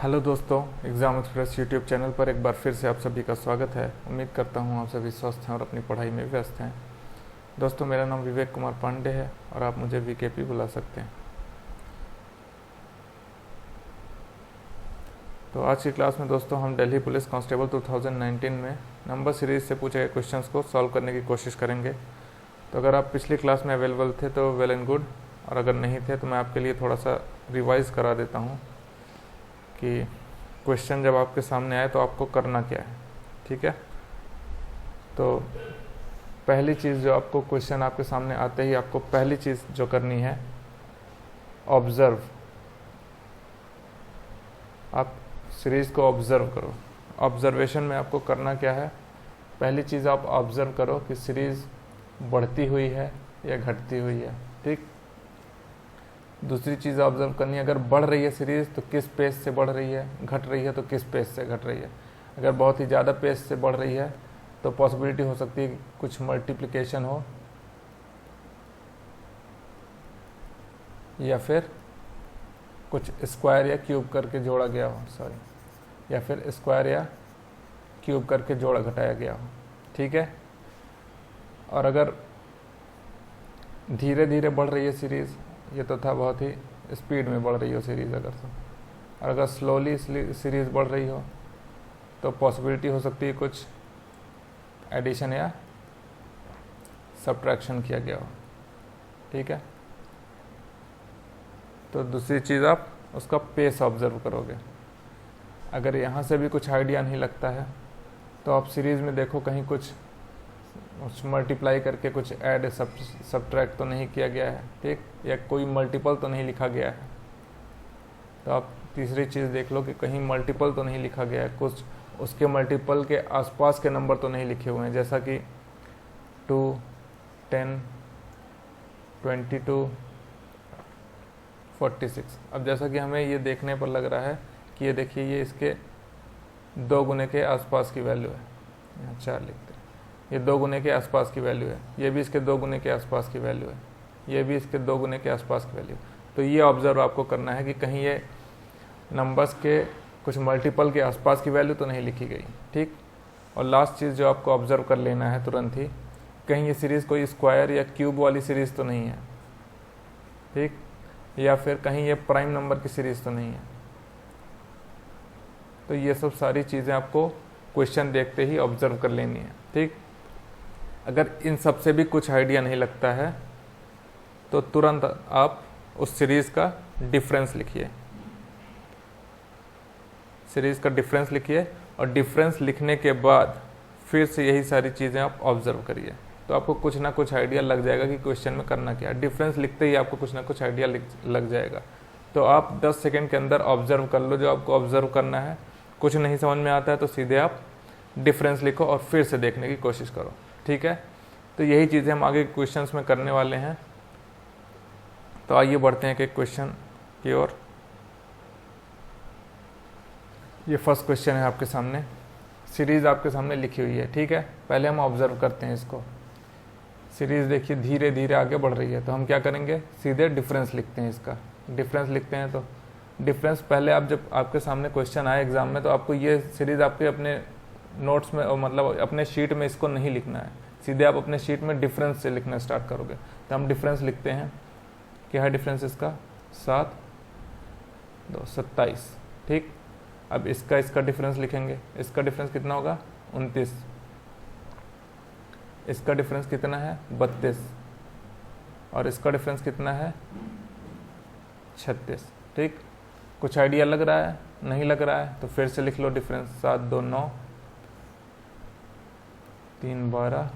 Hello दोस्तों, exam express YouTube channel पर एक बार फिर से आप सभी का स्वागत है। उम्मीद करता हूँ आप सभी स्वस्थ हैं और अपनी पढ़ाई में व्यस्त हैं। दोस्तों, मेरा नाम विवेक कुमार पांडे है और आप मुझे वीकेपी बुला सकते हैं। तो आज की क्लास में दोस्तों हम दिल्ली पुलिस कांस्टेबल 2019 में नंबर सीरीज़ से पूछे गए क्वेश्चंस को सॉल्व करने की कोशिश करेंगे। तो अगर आप पिछली क्लास में अवेलेबल थे तो वेल एंड गुड, और अगर नहीं थे तो मैं आपके लिए थोड़ा सा रिवाइज़ करा देता हूँ कि क्वेश्चन जब आपके सामने आए तो आपको करना क्या है। ठीक है, तो पहली चीज़ जो आपको क्वेश्चन आपके सामने आते ही आपको पहली चीज़ जो करनी है, ऑब्ज़र्व। आप सीरीज़ को ऑब्ज़र्व करो। ऑब्ज़र्वेशन में आपको करना क्या है, पहली चीज़ आप ऑब्ज़र्व करो कि सीरीज़ बढ़ती हुई है या घटती हुई है। ठीक, दूसरी चीज़ ऑब्जर्व करनी है, अगर बढ़ रही है सीरीज़ तो किस पेस से बढ़ रही है, घट रही है तो किस पेस से घट रही है। अगर बहुत ही ज़्यादा पेस से बढ़ रही है तो पॉसिबिलिटी हो सकती है कि कुछ मल्टीप्लिकेशन हो या फिर कुछ स्क्वायर या क्यूब करके जोड़ा गया हो, या फिर स्क्वायर या क्यूब करके जोड़ा घटाया गया हो। ठीक है, और अगर धीरे धीरे बढ़ रही है सीरीज़, ये तो था बहुत ही स्पीड में बढ़ रही हो सीरीज़ अगर तो, और अगर स्लोली सीरीज़ बढ़ रही हो तो पॉसिबिलिटी हो सकती है कुछ एडिशन या सब्ट्रैक्शन किया गया हो। ठीक है, तो दूसरी चीज़ आप उसका पेस ऑब्जर्व करोगे। अगर यहाँ से भी कुछ आइडिया नहीं लगता है तो आप सीरीज़ में देखो कहीं कुछ मल्टीप्लाई करके कुछ ऐड सब्ट्रैक्ट तो नहीं किया गया है। ठीक, या कोई मल्टीपल तो नहीं लिखा गया है। तो आप तीसरी चीज़ देख लो कि कहीं मल्टीपल तो नहीं लिखा गया है, कुछ उसके मल्टीपल के आसपास के नंबर तो नहीं लिखे हुए हैं, जैसा कि 2, 10, 22, 46। अब जैसा कि हमें ये देखने पर लग रहा है कि ये देखिए, ये इसके 2 गुने के आसपास की वैल्यू है। यहाँ 4 लिखते हैं, ये 2 गुने के आसपास की वैल्यू है, ये भी इसके 2 गुने के आसपास की वैल्यू है, ये भी इसके 2 गुने के आसपास की वैल्यू। तो ये ऑब्जर्व आपको करना है कि कहीं ये नंबर्स के कुछ मल्टीपल के आसपास की वैल्यू तो नहीं लिखी गई। ठीक, और लास्ट चीज़ जो आपको ऑब्जर्व कर लेना है तुरंत ही, कहीं ये सीरीज़ कोई स्क्वायर या क्यूब वाली सीरीज़ तो नहीं है। ठीक, या फिर कहीं ये प्राइम नंबर की सीरीज़ तो नहीं है। तो ये सब सारी चीज़ें आपको क्वेश्चन देखते ही ऑब्जर्व कर लेनी है। ठीक, अगर इन सब से भी कुछ आइडिया नहीं लगता है तो तुरंत आप उस सीरीज़ का डिफरेंस लिखिए। सीरीज़ का डिफरेंस लिखिए और डिफरेंस लिखने के बाद फिर से यही सारी चीज़ें आप ऑब्जर्व करिए, तो आपको कुछ ना कुछ आइडिया लग जाएगा कि क्वेश्चन में करना क्या है। डिफरेंस लिखते ही आपको कुछ ना कुछ आइडिया लग जाएगा। तो आप 10 सेकेंड के अंदर ऑब्जर्व कर लो जो आपको ऑब्जर्व करना है। कुछ नहीं समझ में आता है तो सीधे आप डिफरेंस लिखो और फिर से देखने की कोशिश करो। ठीक है, तो यही चीज़ें हम आगे क्वेश्चंस में करने वाले हैं। तो आइए बढ़ते हैं कि क्वेश्चन की ओर। ये फर्स्ट क्वेश्चन है आपके सामने, सीरीज़ आपके सामने लिखी हुई है। ठीक है, पहले हम ऑब्जर्व करते हैं इसको। सीरीज़ देखिए धीरे धीरे आगे बढ़ रही है, तो हम क्या करेंगे, सीधे डिफरेंस लिखते हैं। इसका डिफरेंस लिखते हैं तो डिफरेंस पहले आप जब आपके सामने क्वेश्चन आए एग्जाम में तो आपको ये सीरीज़ आपके अपने नोट्स में, मतलब अपने शीट में इसको नहीं लिखना है, सीधे आप अपने शीट में डिफरेंस से लिखना स्टार्ट करोगे। तो हम डिफरेंस लिखते हैं। क्या है डिफरेंस इसका, 7, 2, 27। ठीक, अब इसका डिफरेंस लिखेंगे। इसका डिफरेंस कितना होगा, 29। इसका डिफरेंस कितना है, 32। और इसका डिफरेंस कितना है, 36। ठीक, कुछ आइडिया लग रहा है, नहीं लग रहा है तो फिर से लिख लो डिफरेंस। 7, 2, 9, 3, 12,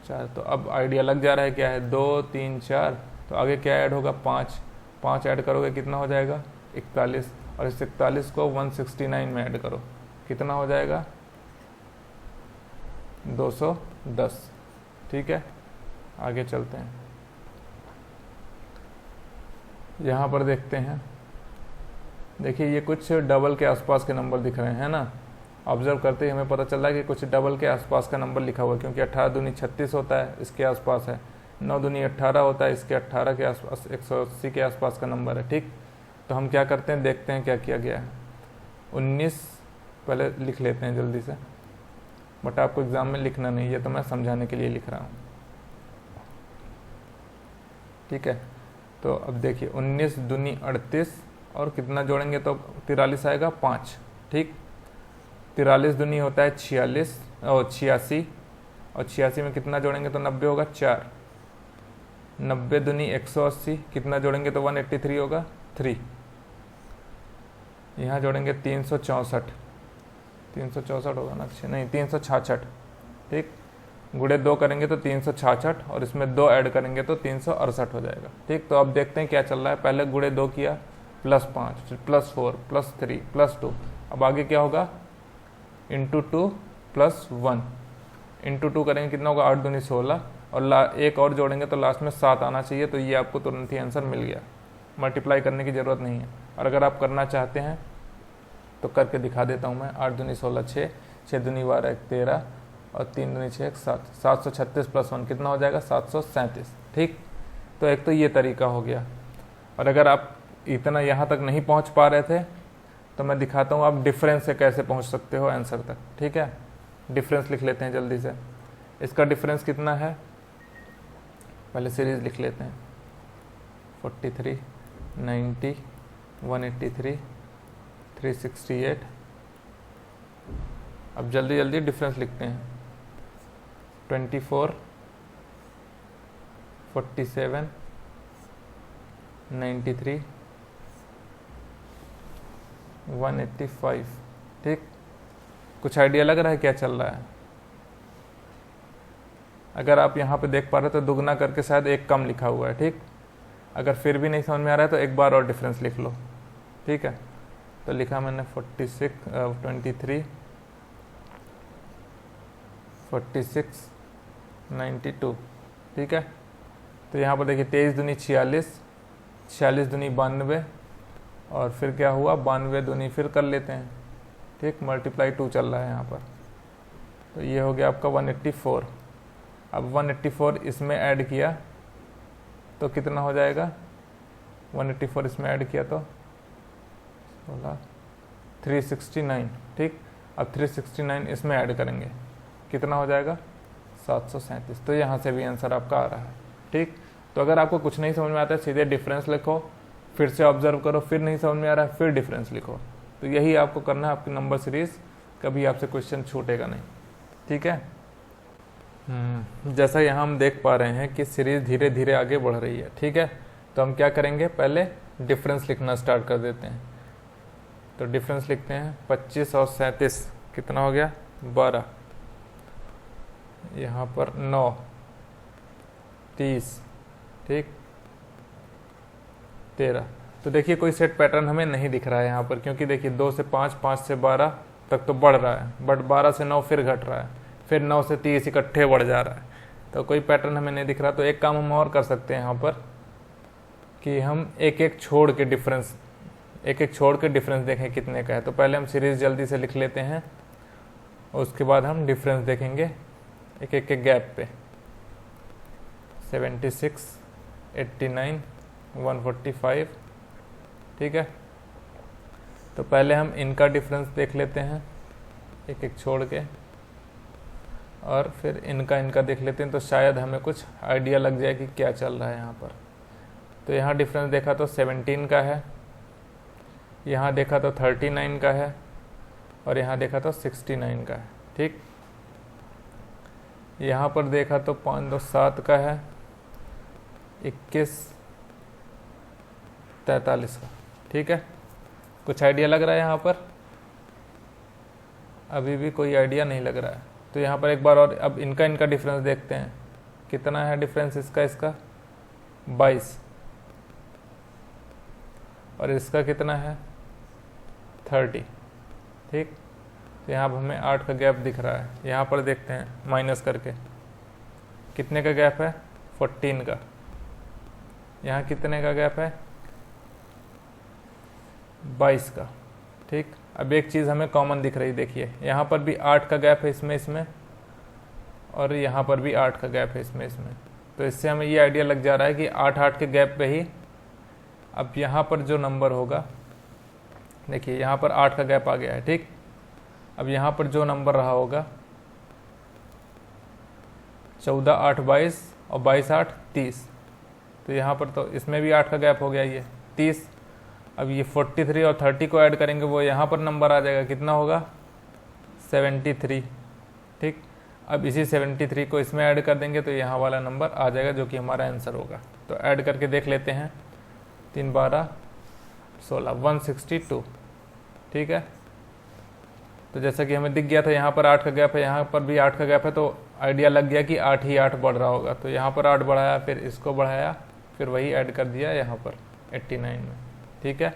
4। तो अब आइडिया लग जा रहा है क्या है, 2, 3, 4। तो आगे क्या ऐड होगा, 5 ऐड करोगे कितना हो जाएगा, 41। और इस 41 को 169 में ऐड करो, कितना हो जाएगा, 210। ठीक है, आगे चलते हैं। यहाँ पर देखते हैं, देखिए ये कुछ डबल के आसपास के नंबर दिख रहे हैं ना। ऑब्जर्व करते ही हमें पता चल रहा है कि कुछ डबल के आसपास का नंबर लिखा हुआ है, क्योंकि 18 दूनी 36 होता है, इसके आसपास है। 9 दूनी 18 होता है, इसके 18 के आसपास 180 के आसपास का नंबर है। ठीक, तो हम क्या करते हैं, देखते हैं क्या किया गया है। 19 पहले लिख लेते हैं जल्दी से, बट आपको एग्ज़ाम में लिखना नहीं है तो मैं समझाने के लिए लिख रहा हूँ, ठीक है। तो अब देखिए 19 दूनी 38 और कितना जोड़ेंगे तो 43 आएगा 5, ठीक। 43 दूनी होता है 46 और 86, और 86 में कितना जोड़ेंगे तो 90 होगा 4। 90 दूनी 180, कितना जोड़ेंगे तो 183 होगा 3। यहाँ जोड़ेंगे 364, 364 होगा ना, अच्छा नहीं 366, ठीक। गुणे 2 करेंगे तो 366 और इसमें 2 ऐड करेंगे तो 368 हो जाएगा, ठीक। तो अब देखते हैं क्या चल रहा है। पहले गुणे 2 किया +5, फिर +4, +3, +2, अब आगे क्या होगा इंटू 2 +1, इंटू 2 करेंगे कितना होगा 8 दूनी 16, और एक और जोड़ेंगे तो लास्ट में 7 आना चाहिए। तो ये आपको तुरंत ही आंसर मिल गया, मल्टीप्लाई करने की ज़रूरत नहीं है। और अगर आप करना चाहते हैं तो करके दिखा देता हूँ मैं। 8 दूनी 16 6, 6 दूनी 12 13, और 3 दूनी 6 7, 736 +1 कितना हो जाएगा 737, ठीक। तो एक तो ये तरीका हो गया। और अगर आप इतना यहाँ तक नहीं पहुँच पा रहे थे तो मैं दिखाता हूँ आप डिफरेंस से कैसे पहुँच सकते हो आंसर तक, ठीक है। डिफरेंस लिख लेते हैं जल्दी से। इसका डिफरेंस कितना है, पहले सीरीज लिख लेते हैं। 43, 90, 183, 368। अब जल्दी जल्दी डिफरेंस लिखते हैं। 24, 47, 93, 185, ठीक। कुछ आइडिया लग रहा है क्या चल रहा है? अगर आप यहाँ पे देख पा रहे हो तो दुगना करके शायद एक कम लिखा हुआ है, ठीक। अगर फिर भी नहीं समझ में आ रहा है तो एक बार और डिफरेंस लिख लो, ठीक है। तो लिखा मैंने 23, 46, 92, ठीक है। तो यहाँ पर देखिए 23 दूनी 46, 46 दूनी 92, और फिर क्या हुआ 92 दूनी फिर कर लेते हैं, ठीक। मल्टीप्लाई 2 चल रहा है यहाँ पर। तो ये हो गया आपका 184। अब 184 इसमें ऐड किया तो कितना हो जाएगा, 184 इसमें ऐड किया तो 369, ठीक। अब 369 इसमें ऐड करेंगे कितना हो जाएगा 737। तो यहाँ से भी आंसर आपका आ रहा है, ठीक। तो अगर आपको कुछ नहीं समझ में आता है सीधे डिफरेंस लिखो, फिर से ऑब्जर्व करो, फिर नहीं समझ में आ रहा है फिर डिफरेंस लिखो। तो यही आपको करना है, आपकी नंबर सीरीज कभी आपसे क्वेश्चन छूटेगा नहीं, ठीक है। जैसा यहाँ हम देख पा रहे हैं कि सीरीज धीरे धीरे आगे बढ़ रही है, ठीक है। तो हम क्या करेंगे, पहले डिफरेंस लिखना स्टार्ट कर देते हैं। तो डिफरेंस लिखते हैं 25 और 37 कितना हो गया 12, यहाँ पर 9, 30, ठीक, 13। तो देखिए कोई सेट पैटर्न हमें नहीं दिख रहा है यहाँ पर, क्योंकि देखिए 2 से 5, 5 से 12 तक तो बढ़ रहा है, बट 12 से 9 फिर घट रहा है, फिर 9 से 30 इकट्ठे बढ़ जा रहा है। तो कोई पैटर्न हमें नहीं दिख रहा। तो एक काम हम और कर सकते हैं यहाँ पर कि हम एक एक छोड़ के डिफरेंस देखें कितने का है। तो पहले हम सीरीज जल्दी से लिख लेते हैं और उसके बाद हम डिफरेंस देखेंगे एक एक के गैप पे। 76, 89, 145, ठीक है। तो पहले हम इनका डिफरेंस देख लेते हैं एक एक छोड़ के, और फिर इनका देख लेते हैं, तो शायद हमें कुछ आइडिया लग जाए कि क्या चल रहा है यहाँ पर। तो यहाँ डिफरेंस देखा तो 17 का है, यहाँ देखा तो 39 का है, और यहाँ देखा तो 69 का है, ठीक। यहाँ पर देखा तो 5 2 7 का है, 21 43 का, ठीक है। कुछ आइडिया लग रहा है यहाँ पर? अभी भी कोई आइडिया नहीं लग रहा है। तो यहाँ पर एक बार और अब इनका डिफरेंस देखते हैं कितना है डिफरेंस इसका 22, और इसका कितना है 30, ठीक। तो यहाँ पर हमें 8 का गैप दिख रहा है। यहाँ पर देखते हैं माइनस करके कितने का गैप है 14 का। यहाँ कितने का गैप है 22 का, ठीक। अब एक चीज़ हमें कॉमन दिख रही, देखिए यहाँ पर भी 8 का गैप है इसमें, और यहाँ पर भी 8 का गैप है इसमें। तो इससे हमें ये आइडिया लग जा रहा है कि 8 8 के गैप पे ही अब यहाँ पर जो नंबर होगा देखिए यहाँ पर 8 का गैप आ गया है, ठीक। अब यहाँ पर जो नंबर रहा होगा 14, 8, 22 और 22, 8, 30, तो यहाँ पर तो इसमें भी 8 का गैप हो गया, ये 30। अब ये 43 और 30 को ऐड करेंगे, वो यहाँ पर नंबर आ जाएगा, कितना होगा 73, ठीक। अब इसी 73 को इसमें ऐड कर देंगे तो यहाँ वाला नंबर आ जाएगा, जो कि हमारा आंसर होगा। तो ऐड करके देख लेते हैं, 3, 12, 16, 162, ठीक है। तो जैसा कि हमें दिख गया था यहाँ पर 8 का गैप है, यहाँ पर भी 8 का गैप है, तो आइडिया लग गया कि 8 ही 8 बढ़ रहा होगा। तो यहाँ पर 8 बढ़ाया, फिर इसको बढ़ाया, फिर वही ऐड कर दिया यहाँ पर 89 में, ठीक है।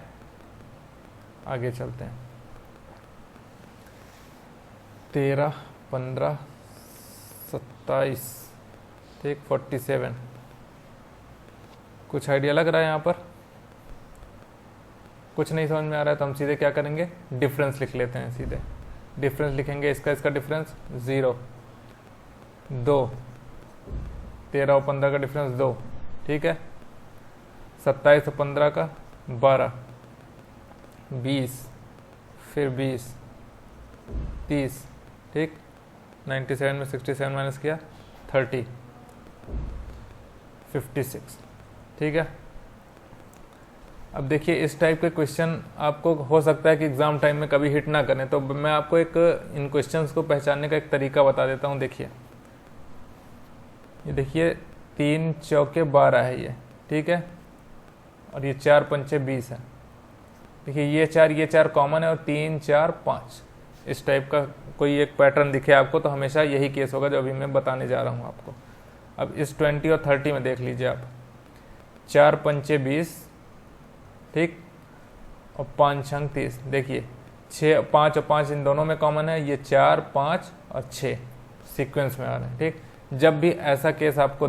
आगे चलते हैं, 13, 15, 27, ठीक, 47। कुछ आइडिया लग रहा है यहाँ पर? कुछ नहीं समझ में आ रहा है तो हम सीधे क्या करेंगे, डिफरेंस लिख लेते हैं। सीधे डिफरेंस लिखेंगे, इसका डिफरेंस 0, 2, 13 और 15 का डिफरेंस 2, ठीक है। 27 और 15 का 12, 20, फिर 20, 30, ठीक। 97 में 67 माइनस किया 30, 56, ठीक है। अब देखिए इस टाइप के क्वेश्चन आपको हो सकता है कि एग्ज़ाम टाइम में कभी हिट ना करें, तो मैं आपको एक इन क्वेश्चंस को पहचानने का एक तरीका बता देता हूँ। देखिए ये देखिए 3 चौके 12 है ये, ठीक है, और ये 4 पंचे 20 है। देखिए ये 4 कॉमन है और 3, 4, 5 इस टाइप का कोई एक पैटर्न दिखे आपको तो हमेशा यही केस होगा जो अभी मैं बताने जा रहा हूँ आपको। अब इस 20 और 30 में देख लीजिए आप, 4 पंचे 20, ठीक, और 5 छंग 30। देखिए 6, 5 और 5 इन दोनों में कॉमन है, ये 4, 5 और 6 सीक्वेंस में आ रहे हैं, ठीक। जब भी ऐसा केस आपको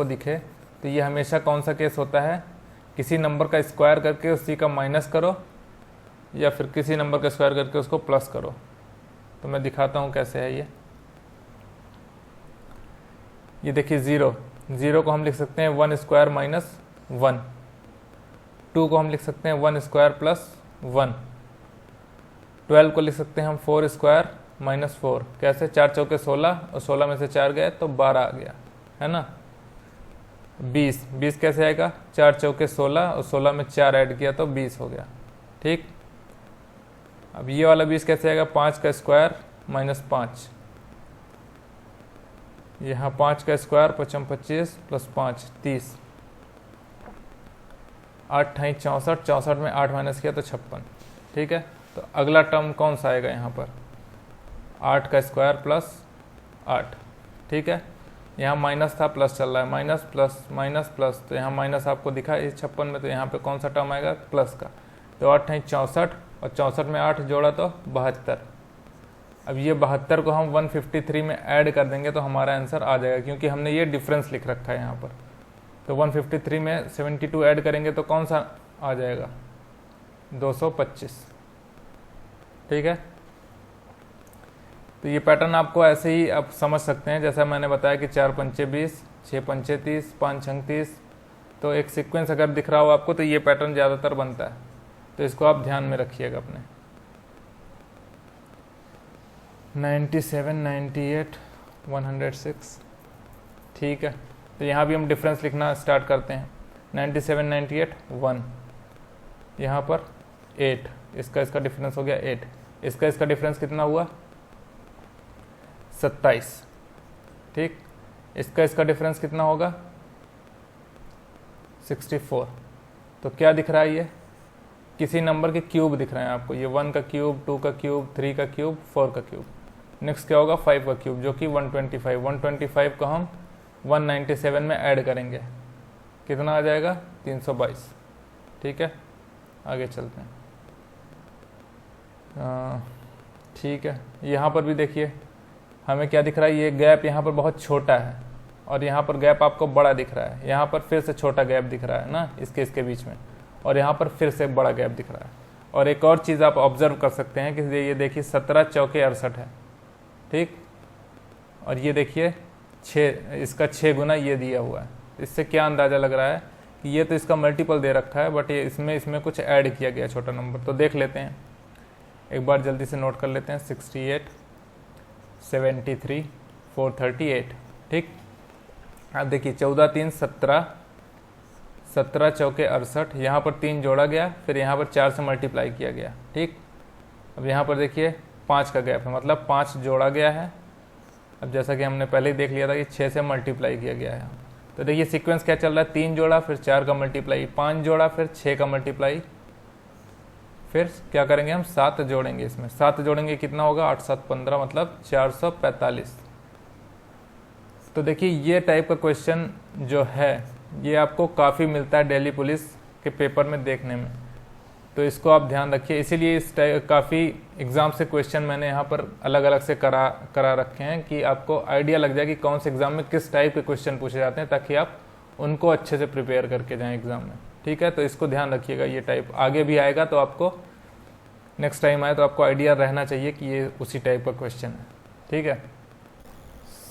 दिखे, तो ये हमेशा कौन सा केस होता है, किसी नंबर का स्क्वायर करके उसी का माइनस करो या फिर किसी नंबर का स्क्वायर करके उसको प्लस करो। तो मैं दिखाता हूँ कैसे है ये देखिए 0 को हम लिख सकते हैं 1 स्क्वायर माइनस 1, 2 को हम लिख सकते हैं 1 स्क्वायर प्लस 1, 12 को लिख सकते हैं हम 4 स्क्वायर माइनस 4। कैसे, 4 चौके 16 और 16 में से 4 गए तो 12 आ गया, है ना। 20 कैसे आएगा, 4 चौके 16 और 16 में 4 ऐड किया तो 20 हो गया, ठीक। अब ये वाला 20 कैसे आएगा, 5 का स्क्वायर माइनस 5, यहाँ 5 का स्क्वायर 55, 25 प्लस 5 30, 8 × 64, 64 में 8 माइनस किया तो 56, ठीक है। तो अगला टर्म कौन सा आएगा यहाँ पर, 8 का स्क्वायर प्लस 8, ठीक है। यहाँ माइनस था, प्लस चल रहा है, माइनस प्लस माइनस प्लस, तो यहाँ माइनस आपको दिखा इस 56 में, तो यहाँ पे कौन सा टर्म आएगा, प्लस का। तो 8 × 64 और 64 में 8 जोड़ा तो 72। अब ये 72 को हम 153 में ऐड कर देंगे तो हमारा आंसर आ जाएगा, क्योंकि हमने ये डिफरेंस लिख रखा है यहाँ पर। तो 153 में 72 ऐड करेंगे तो कौन सा आ जाएगा, 225, ठीक है। तो ये पैटर्न आपको ऐसे ही आप समझ सकते हैं, जैसा मैंने बताया कि 4 पंचे 20, 6 पंचे 30, 5 छंग 30। तो एक सीक्वेंस अगर दिख रहा हो आपको तो ये पैटर्न ज़्यादातर बनता है, तो इसको आप ध्यान में रखिएगा अपने। 97, 98, 106, ठीक है। तो यहाँ भी हम डिफरेंस लिखना स्टार्ट करते हैं। 97, 98, 1, यहाँ पर 8, इसका डिफरेंस हो गया 8, इसका डिफरेंस कितना हुआ 27, ठीक। इसका डिफरेंस कितना होगा 64। तो क्या दिख रहा है, ये किसी नंबर के क्यूब दिख रहे हैं आपको, ये 1 का क्यूब, 2 का क्यूब, 3 का क्यूब, 4 का क्यूब। नेक्स्ट क्या होगा 5 का क्यूब, जो कि 125। 125 को हम 197 में ऐड करेंगे, कितना आ जाएगा 322, ठीक है। आगे चलते हैं, ठीक है। यहाँ पर भी देखिए हमें क्या दिख रहा है, ये गैप यहाँ पर बहुत छोटा है और यहाँ पर गैप आपको बड़ा दिख रहा है। यहाँ पर फिर से छोटा गैप दिख रहा है ना इसके बीच में, और यहाँ पर फिर से बड़ा गैप दिख रहा है। और एक और चीज़ आप ऑब्जर्व कर सकते हैं कि ये देखिए 17 चौके 68 है, ठीक। और ये देखिए 6, इसका 6 गुना ये दिया हुआ है। इससे क्या अंदाज़ा लग रहा है कि ये तो इसका मल्टीपल दे रखा है, बट ये इसमें कुछ ऐड किया गया छोटा नंबर। तो देख लेते हैं, एक बार जल्दी से नोट कर लेते हैं। 68, 73, 438। ठीक, अब देखिए 14 3 17, 17 चौके 68, यहाँ पर 3 जोड़ा गया, फिर यहाँ पर 4 से मल्टीप्लाई किया गया। ठीक, अब यहाँ पर देखिए 5 का गैप है, मतलब 5 जोड़ा गया है। अब जैसा कि हमने पहले ही देख लिया था कि 6 से मल्टीप्लाई किया गया है। तो देखिए सीक्वेंस क्या चल रहा है, 3 जोड़ा, फिर 4 का मल्टीप्लाई, 5 जोड़ा, फिर 6 का मल्टीप्लाई, फिर क्या करेंगे हम 7 जोड़ेंगे। इसमें 7 जोड़ेंगे, कितना होगा 8 7 15, मतलब 445। तो देखिए ये टाइप का क्वेश्चन जो है ये आपको काफ़ी मिलता है दिल्ली पुलिस के पेपर में देखने में, तो इसको आप ध्यान रखिए। इसीलिए इस टाइप काफ़ी एग्ज़ाम से क्वेश्चन मैंने यहाँ पर अलग अलग से करा रखे हैं कि आपको आइडिया लग जाए कि कौन से एग्ज़ाम में किस टाइप के क्वेश्चन पूछे जाते हैं, ताकि आप उनको अच्छे से प्रिपेयर करके जाएं एग्ज़ाम में। ठीक है, तो इसको ध्यान रखिएगा, ये टाइप आगे भी आएगा तो आपको नेक्स्ट टाइम आए तो आपको आइडिया रहना चाहिए कि ये उसी टाइप का क्वेश्चन है। ठीक है,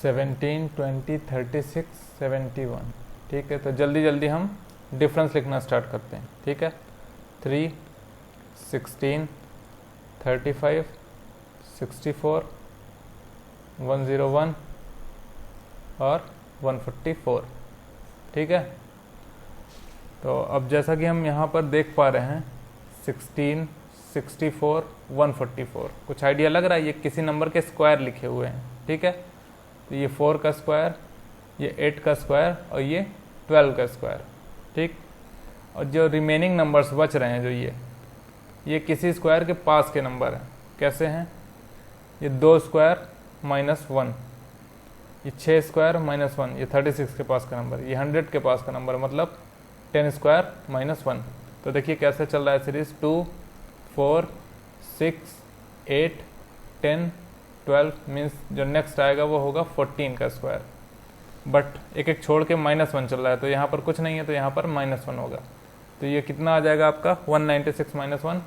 17, 20, 36, 71। ठीक है, तो जल्दी जल्दी हम डिफरेंस लिखना स्टार्ट करते हैं। ठीक है, 3, 16, 35, 64, 101 और 144। ठीक है, तो अब जैसा कि हम यहाँ पर देख पा रहे हैं 16, 64, 144, कुछ आइडिया लग रहा है, ये किसी नंबर के स्क्वायर लिखे हुए हैं। ठीक है, तो ये 4 का स्क्वायर, ये 8 का स्क्वायर और ये 12 का स्क्वायर। ठीक, और जो रिमेनिंग नंबर्स बच रहे हैं जो ये किसी स्क्वायर के पास के नंबर हैं। कैसे हैं, ये 2 स्क्वायर -1, ये 6 स्क्वायर -1, ये 36 के पास का नंबर, ये 100 के पास का नंबर, मतलब 10 स्क्वायर -1। तो देखिए कैसे चल रहा है सीरीज, 2, 4, 6, 8, 10, 12, मीन्स जो नेक्स्ट आएगा वो होगा 14 का स्क्वायर, बट एक एक छोड़ के -1 चल रहा है, तो यहाँ पर कुछ नहीं है, तो यहाँ पर -1 होगा। तो ये कितना आ जाएगा आपका 196 -1,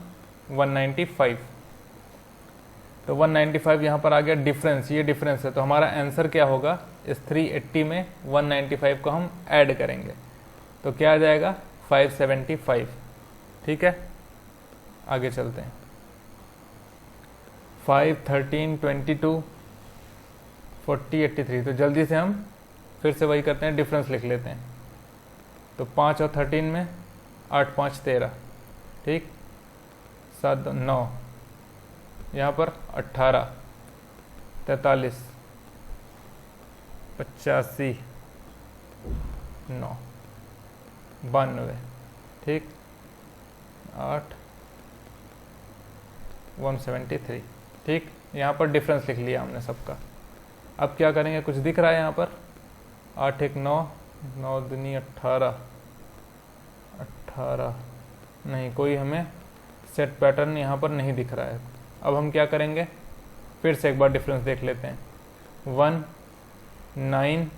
195। तो 195 यहाँ पर आ गया डिफरेंस, ये डिफरेंस है। तो हमारा आंसर क्या होगा, इस 380 में 195 को हम ऐड करेंगे, तो क्या आ जाएगा 575। ठीक है, आगे चलते हैं। 5, 13, 22, 40, 83। तो जल्दी से हम फिर से वही करते हैं, डिफरेंस लिख लेते हैं। तो 5 और 13 में 8 5 13। ठीक, 7 2 9, यहाँ पर 18, 43, 85, 9, 92। ठीक, 8, 173। ठीक, यहाँ पर डिफरेंस लिख लिया हमने सबका। अब क्या करेंगे, कुछ दिख रहा है यहाँ पर, 8 1 9, 9 दूनी 18, 18 नहीं, कोई हमें सेट पैटर्न यहाँ पर नहीं दिख रहा है। अब हम क्या करेंगे, फिर से एक बार डिफरेंस देख लेते हैं। 1 9,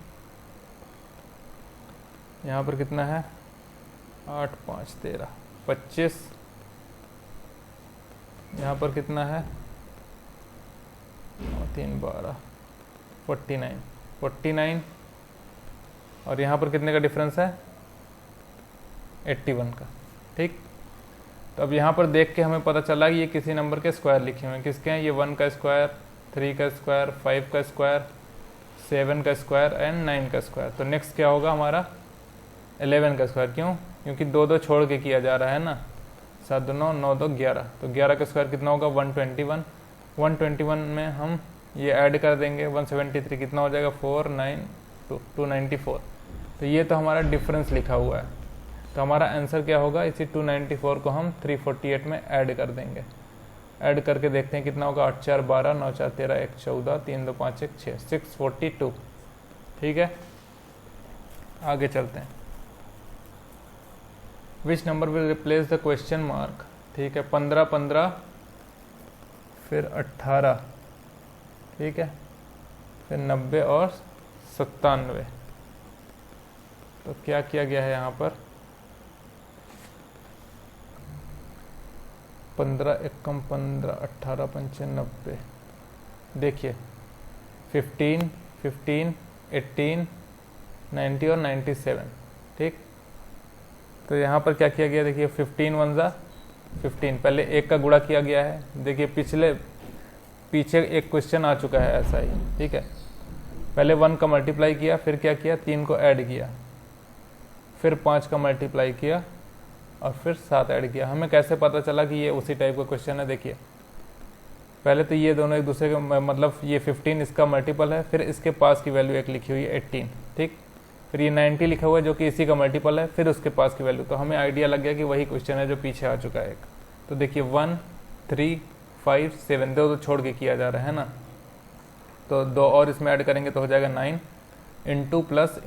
यहाँ पर कितना है, 8 5 13, 25, यहाँ पर कितना है, 3 12, 49, 49, और यहाँ पर कितने का डिफरेंस है, 81 का। ठीक, तो अब यहाँ पर देख के हमें पता चला कि ये किसी नंबर के स्क्वायर लिखे हुए हैं। किसके हैं, ये 1 का स्क्वायर, 3 का स्क्वायर, 5 का स्क्वायर, 7 का स्क्वायर एंड 9 का स्क्वायर। तो नेक्स्ट क्या होगा हमारा, 11 का स्क्वायर। क्यों, क्योंकि 2 2 छोड़ के किया जा रहा है ना, 7 2 9, 9 2 11, तो 11 का स्क्वायर कितना होगा 121। 121 में हम ये ऐड कर देंगे, 173 कितना हो जाएगा 4 9 294। तो ये तो हमारा डिफरेंस लिखा हुआ है। तो हमारा आंसर क्या होगा, इसी 294 को हम 348 में ऐड कर देंगे। ऐड करके देखते हैं कितना होगा, 8 4 12, 9 4 13, 1 14, 3 2 5 1 6, 642। ठीक है, आगे चलते हैं। Which number will replace the question mark. ठीक है, 15 15, फिर 18, ठीक है, फिर 90 और 97। तो क्या किया गया है यहाँ पर, 15 एकम 15, 18 पंचे 90। देखिए 15 15, 18, 90 और 97। ठीक, तो यहाँ पर क्या किया गया, देखिए 15 वन ज़ा 15, पहले एक का गुणा किया गया है। देखिए पीछे एक क्वेश्चन आ चुका है ऐसा ही, ठीक है। पहले 1 का मल्टीप्लाई किया, फिर क्या किया, 3 को ऐड किया, फिर 5 का मल्टीप्लाई किया और फिर 7 ऐड किया। हमें कैसे पता चला कि ये उसी टाइप का क्वेश्चन है, देखिए पहले तो ये दोनों एक दूसरे के मतलब ये 15 इसका मल्टीपल है, फिर इसके पास की वैल्यू एक लिखी हुई है 18, ठीक। फिर ये 90 लिखा हुआ है जो कि इसी का मल्टीपल है, फिर उसके पास की वैल्यू। तो हमें आइडिया लग गया कि वही क्वेश्चन है जो पीछे आ चुका है एक। तो देखिए 1 3 5 7 दो तो छोड़ के किया जा रहा है ना, तो 2 और इसमें ऐड करेंगे तो हो जाएगा 9 इंटू प्लस,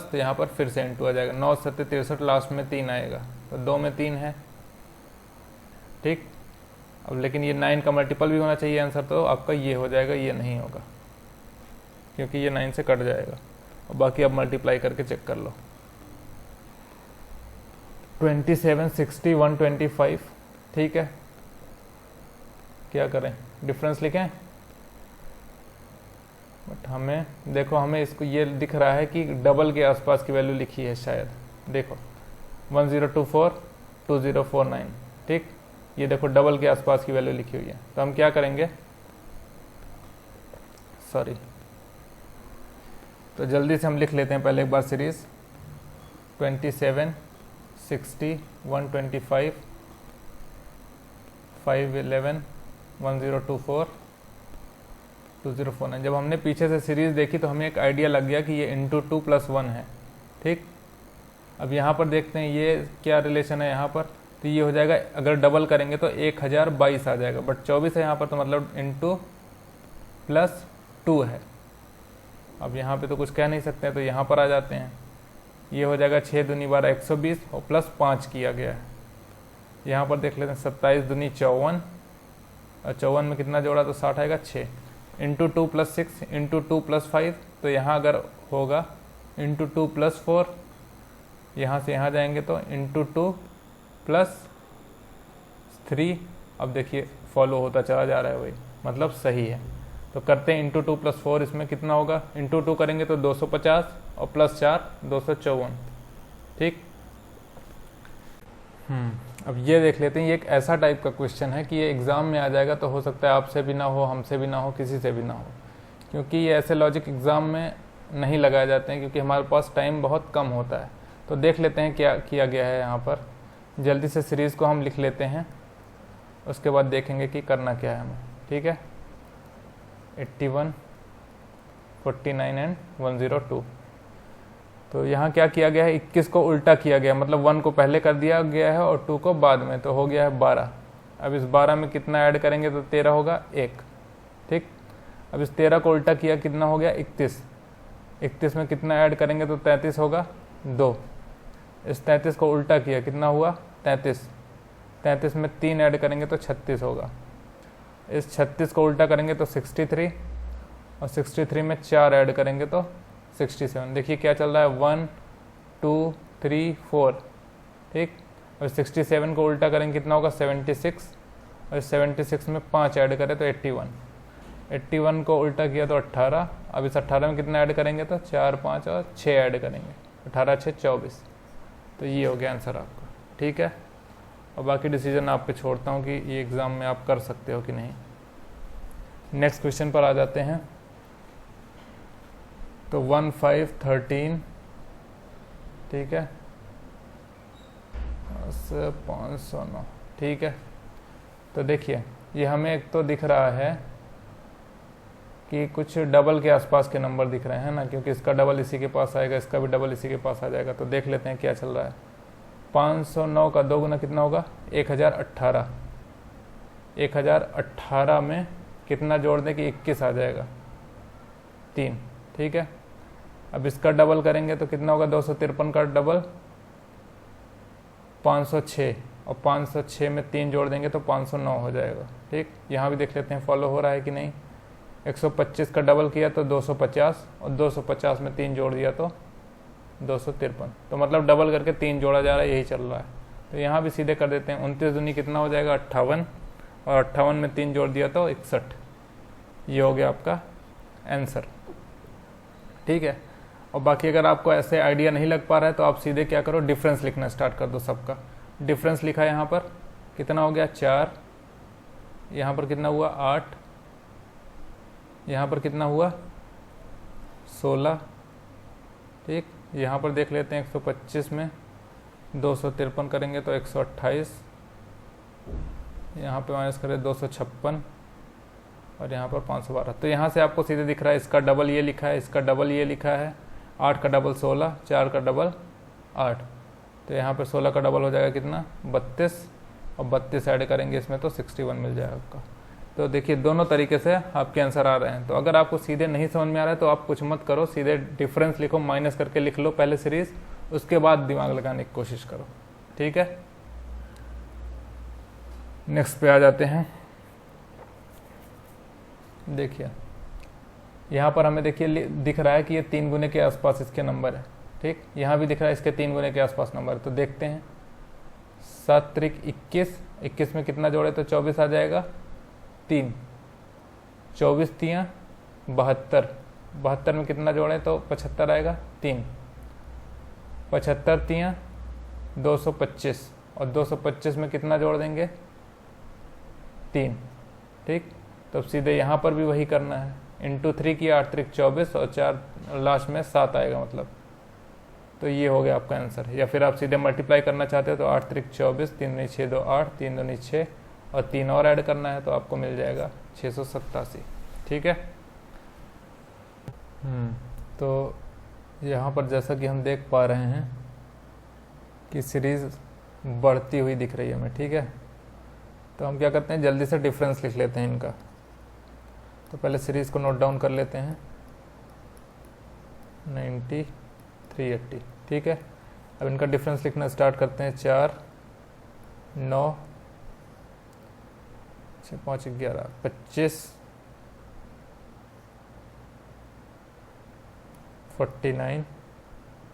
तो यहाँ पर फिर से इंटू आ जाएगा, 9 7 63, लास्ट में 3 आएगा, तो 2 में 3 है, ठीक। अब लेकिन ये 9 का मल्टीपल भी होना चाहिए आंसर, तो आपका ये हो जाएगा, ये नहीं होगा क्योंकि ये 9 से कट जाएगा। और बाकी आप मल्टीप्लाई करके चेक कर लो। 27 60 125, ठीक है। क्या करें, डिफरेंस लिखें, बट हमें देखो, हमें इसको ये दिख रहा है कि डबल के आसपास की वैल्यू लिखी है शायद, देखो 1024 2049, ठीक। ये देखो डबल के आसपास की वैल्यू लिखी हुई है। तो हम क्या करेंगे, सॉरी, तो जल्दी से हम लिख लेते हैं पहले एक बार सीरीज 27 60 125 511 1024 2049। जब हमने पीछे से सीरीज देखी तो हमें एक आइडिया लग गया कि ये इंटू 2 + 1 है, ठीक। अब यहाँ पर देखते हैं ये क्या रिलेशन है यहाँ पर, तो ये हो जाएगा, अगर डबल करेंगे तो 1022 आ जाएगा, बट 24 है यहाँ पर, तो मतलब इंटू प्लस 2 है। अब यहाँ पे तो कुछ कह नहीं सकते हैं, तो यहाँ पर आ जाते हैं, ये हो जाएगा 6 दूनी 12 120 और प्लस 5 किया गया है। यहाँ पर देख लेते हैं 27 दूनी 54 और 54 में कितना जोड़ा तो 60 आएगा, 6 इंटू 2 + 6 इंटू 2 + 5, तो यहाँ अगर होगा इंटू 2 + 4, यहाँ से यहाँ जाएंगे तो इंटू 2 + 3। अब देखिए फॉलो होता चला जा रहा है वही, मतलब सही है। तो करते हैं इंटू 2 + 4, इसमें कितना होगा, इंटू 2 करेंगे तो 250 और प्लस 4 254, ठीक। अब ये देख लेते हैं, ये एक ऐसा टाइप का क्वेश्चन है कि ये एग्ज़ाम में आ जाएगा, तो हो सकता है आपसे भी ना हो, हमसे भी ना हो, किसी से भी ना हो, क्योंकि ये ऐसे लॉजिक एग्ज़ाम में नहीं लगाए जाते हैं, क्योंकि हमारे पास टाइम बहुत कम होता है। तो देख लेते हैं क्या किया गया है यहाँ पर। जल्दी से सीरीज़ को हम लिख लेते हैं, उसके बाद देखेंगे कि करना क्या है हमें, ठीक है। 81 49 एंड 102। तो यहाँ क्या किया गया है, 21 को उल्टा किया गया, मतलब 1 को पहले कर दिया गया है और 2 को बाद में, तो हो गया है 12। अब इस 12 में कितना ऐड करेंगे तो 13 होगा 1, ठीक। अब इस 13 को उल्टा किया, कितना हो गया 31। 31 में कितना ऐड करेंगे तो 33 होगा 2। इस 33 को उल्टा किया, कितना हुआ 33। 33 में 3 ऐड करेंगे तो 36 होगा। इस 36 को उल्टा करेंगे तो 63 और 63 में 4 ऐड करेंगे तो 67। देखिए क्या चल रहा है, 1 2 3 4, ठीक। और 67 को उल्टा करेंगे कितना होगा 76 और 76 में 5 ऐड करें तो 81। 81 को उल्टा किया तो 18। अब इस 18 में कितना ऐड करेंगे तो 4 5 और 6 ऐड करेंगे, 18 6 24। तो ये हो गया आंसर आपका, ठीक है। और बाकी डिसीजन आप पे छोड़ता हूँ कि ये एग्ज़ाम में आप कर सकते हो कि नहीं। नेक्स्ट क्वेश्चन पर आ जाते हैं। तो 1 5 13, ठीक है, 509, ठीक है। तो देखिए ये हमें एक तो दिख रहा है कि कुछ डबल के आसपास के नंबर दिख रहे हैं ना, क्योंकि इसका डबल इसी के पास आएगा, इसका भी डबल इसी के पास आ जाएगा। तो देख लेते हैं क्या चल रहा है। 509 का 2 गुना कितना होगा 1018। 1018 में कितना जोड़ दें कि 21 आ जाएगा 3, ठीक है। अब इसका डबल करेंगे तो कितना होगा 253 का डबल 506 और 506 में 3 जोड़ देंगे तो 509 हो जाएगा, ठीक। यहाँ भी देख लेते हैं फॉलो हो रहा है कि नहीं। 125 का डबल किया तो 250 और 250 में 3 जोड़ दिया तो 253। तो मतलब डबल करके 3 जोड़ा जा रहा है, यही चल रहा है। तो यहाँ भी सीधे कर देते हैं। 29 दूनी कितना हो जाएगा 58 और 58 में 3 जोड़ दिया तो 61। ये हो गया आपका आंसर, ठीक है। और बाकी अगर आपको ऐसे आइडिया नहीं लग पा रहा है तो आप सीधे क्या करो, डिफरेंस लिखना स्टार्ट कर दो सबका। डिफरेंस लिखा यहाँ पर कितना हो गया 4, यहाँ पर कितना हुआ 8, यहाँ पर कितना हुआ 16, ठीक। यहाँ पर देख लेते हैं 125 में 253 करेंगे तो 128, यहाँ पे माइनस करें 256 और यहाँ पर 512। तो यहाँ से आपको सीधे दिख रहा है इसका डबल ये लिखा है, इसका डबल ये लिखा है, 8 का डबल 16, 4 का डबल 8, तो यहाँ पर 16 का डबल हो जाएगा कितना 32 और 32 ऐड करेंगे इसमें तो 61 मिल जाएगा आपका। तो देखिए दोनों तरीके से आपके आंसर आ रहे हैं। तो अगर आपको सीधे नहीं समझ में आ रहा है तो आप कुछ मत करो, सीधे डिफरेंस लिखो, माइनस करके लिख लो पहले सीरीज, उसके बाद दिमाग लगाने की कोशिश करो, ठीक है। नेक्स्ट पे आ जाते हैं। देखिए यहाँ पर हमें देखिए दिख रहा है कि ये 3 गुने के आसपास इसके नंबर है, ठीक। यहाँ भी दिख रहा है इसके 3 गुने के आसपास नंबर है। तो देखते हैं 7 त्रिक 21, 21 में कितना जोड़े तो 24 आ जाएगा 3, 24 तियाँ 72, 72 में कितना जोड़े तो 75 आएगा 3, 75 तियाँ 225 और 225 में कितना जोड़ देंगे 3, ठीक। तो अब सीधे यहाँ पर भी वही करना है, इंटू 3 की 8 त्रिक 24 और 4 लास्ट में 7 आएगा मतलब। तो ये हो गया आपका आंसर। या फिर आप सीधे मल्टीप्लाई करना चाहते हो तो 8 त्रिक 24, 3 दूनी 6 2 8, 3 दूनी 6 और 3 और ऐड करना है तो आपको मिल जाएगा 687, ठीक है। तो यहाँ पर जैसा कि हम देख पा रहे हैं कि सीरीज़ बढ़ती हुई दिख रही है हमें, ठीक है। तो हम क्या करते हैं, जल्दी से डिफरेंस लिख लेते हैं इनका। तो पहले सीरीज़ को नोट डाउन कर लेते हैं 90 380, ठीक है। अब इनका डिफरेंस लिखना स्टार्ट करते हैं। 4 9 6 5 11 25 49,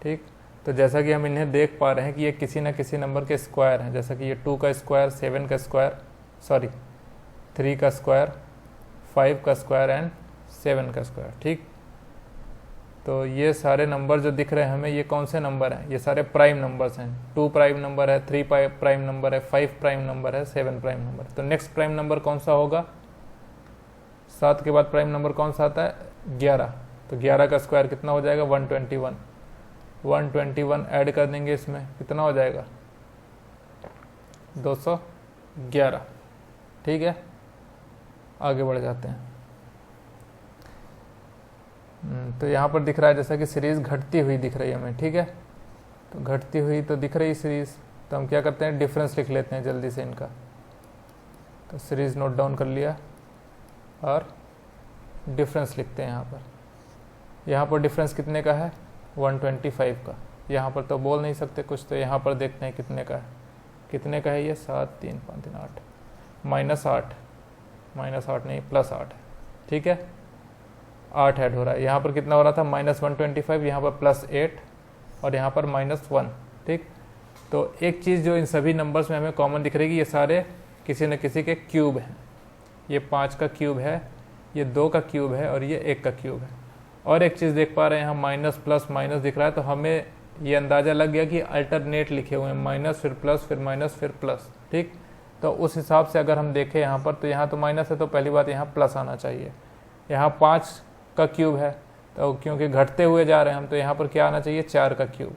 ठीक। तो जैसा कि हम इन्हें देख पा रहे हैं कि ये किसी न किसी नंबर के स्क्वायर हैं, जैसा कि ये 2 का स्क्वायर, 7 का स्क्वायर, सॉरी 3 का स्क्वायर, 5 का स्क्वायर एंड 7 का स्क्वायर, ठीक। तो ये सारे नंबर जो दिख रहे हैं हमें, ये कौन से नंबर हैं, ये सारे प्राइम नंबर्स हैं। 2 प्राइम नंबर है, 3 प्राइम नंबर है, 5 प्राइम नंबर है, 7 प्राइम नंबर है। तो नेक्स्ट प्राइम नंबर कौन सा होगा, 7 के बाद प्राइम नंबर कौन सा आता है 11। तो 11 का स्क्वायर कितना हो जाएगा 121, 121 ऐड कर देंगे इसमें कितना हो जाएगा 211, ठीक है। आगे बढ़ जाते हैं। तो यहाँ पर दिख रहा है जैसा कि सीरीज़ घटती हुई दिख रही है हमें, ठीक है। तो घटती हुई तो दिख रही सीरीज़, तो हम क्या करते हैं डिफरेंस लिख लेते हैं जल्दी से इनका। तो सीरीज़ नोट डाउन कर लिया और डिफरेंस लिखते हैं यहाँ पर। यहाँ पर डिफरेंस कितने का है 125 का। यहाँ पर तो बोल नहीं सकते कुछ, तो यहाँ पर देखते हैं कितने का है। कितने का है ये 7 3 5 3 8, -8 नहीं +8, ठीक है। 8 ऐड हो रहा है, यहाँ पर कितना हो रहा था -125, यहाँ पर +8 और यहाँ पर -1, ठीक। तो एक चीज़ जो इन सभी नंबर्स में हमें कॉमन दिख रही है, ये सारे किसी न किसी के क्यूब हैं। ये 5 का क्यूब है, ये 2 का क्यूब है और ये 1 का क्यूब है। और एक चीज़ देख पा रहे हैं हम, माइनस प्लस माइनस दिख रहा है, तो हमें ये अंदाज़ा लग गया कि अल्टरनेट लिखे हुए हैं, माइनस फिर प्लस फिर माइनस फिर प्लस, ठीक। तो उस हिसाब से अगर हम देखें यहाँ पर, तो यहाँ तो माइनस है तो पहली बात यहाँ प्लस आना चाहिए। यहाँ 5 का क्यूब है तो क्योंकि घटते हुए जा रहे हैं हम, तो यहाँ पर क्या आना चाहिए 4 का क्यूब।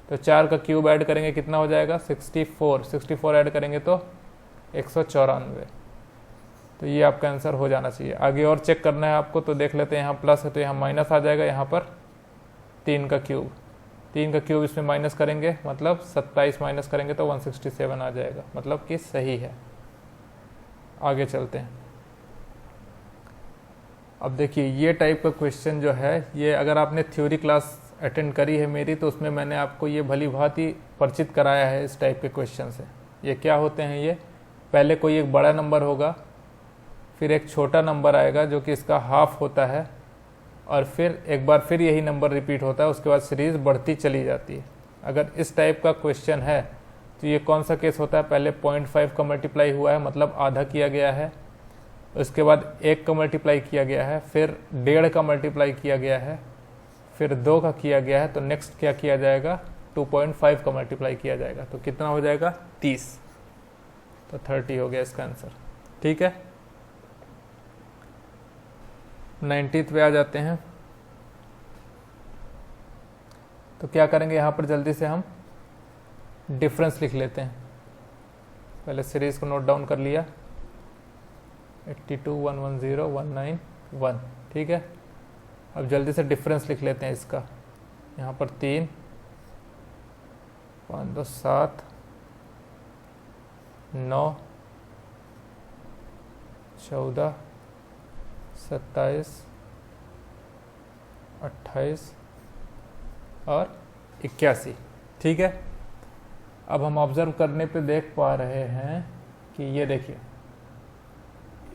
तो 4 का क्यूब ऐड करेंगे कितना हो जाएगा 64 ऐड करेंगे तो 194। तो ये आपका आंसर हो जाना चाहिए। आगे और चेक करना है आपको, तो देख लेते हैं। यहाँ प्लस है तो यहाँ माइनस आ जाएगा, यहाँ पर 3 का क्यूब, 3 का क्यूब इसमें माइनस करेंगे मतलब 27 माइनस करेंगे तो 167 आ जाएगा, मतलब कि सही है। आगे चलते हैं। अब देखिए ये टाइप का क्वेश्चन जो है, ये अगर आपने थ्योरी क्लास अटेंड करी है मेरी, तो उसमें मैंने आपको ये भली भांति परिचित कराया है इस टाइप के क्वेश्चन से। ये क्या होते हैं, ये पहले कोई एक बड़ा नंबर होगा, फिर एक छोटा नंबर आएगा जो कि इसका हाफ होता है, और फिर एक बार फिर यही नंबर रिपीट होता है, उसके बाद सीरीज़ बढ़ती चली जाती है। अगर इस टाइप का क्वेश्चन है तो ये कौन सा केस होता है, पहले 0.5 का मल्टीप्लाई हुआ है मतलब आधा किया गया है, उसके बाद 1 का मल्टीप्लाई किया गया है, फिर 1.5 का मल्टीप्लाई किया गया है, फिर 2 का किया गया है, तो नेक्स्ट क्या किया जाएगा, 2.5 का मल्टीप्लाई किया जाएगा, तो कितना हो जाएगा 30, तो 30 हो गया इसका आंसर। ठीक है, 90th पे आ जाते हैं। तो क्या करेंगे, यहाँ पर जल्दी से हम डिफरेंस लिख लेते हैं। पहले सीरीज को नोट डाउन कर लिया, 82 110 191। ठीक है, अब जल्दी से डिफरेंस लिख लेते हैं इसका। यहाँ पर 3 5 2 7 9 14 27 28 और 81। ठीक है, अब हम ऑब्जर्व करने पे देख पा रहे हैं कि ये देखिए,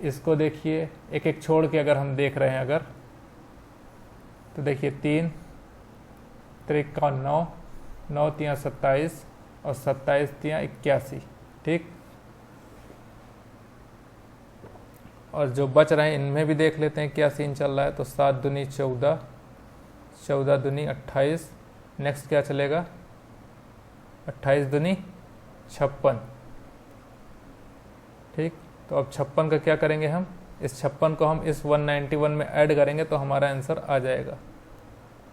इसको देखिए एक एक छोड़ के अगर हम देख रहे हैं अगर, तो देखिए 3 3 का 9 9 3 27 और 27 3 81। ठीक, और जो बच रहे हैं इनमें भी देख लेते हैं क्या सीन चल रहा है। तो 7 दूनी 14 14 दूनी 28, नेक्स्ट क्या चलेगा 28 दूनी 56। ठीक, तो अब 56 का क्या करेंगे हम, इस 56 को हम इस 191 में ऐड करेंगे तो हमारा आंसर आ जाएगा।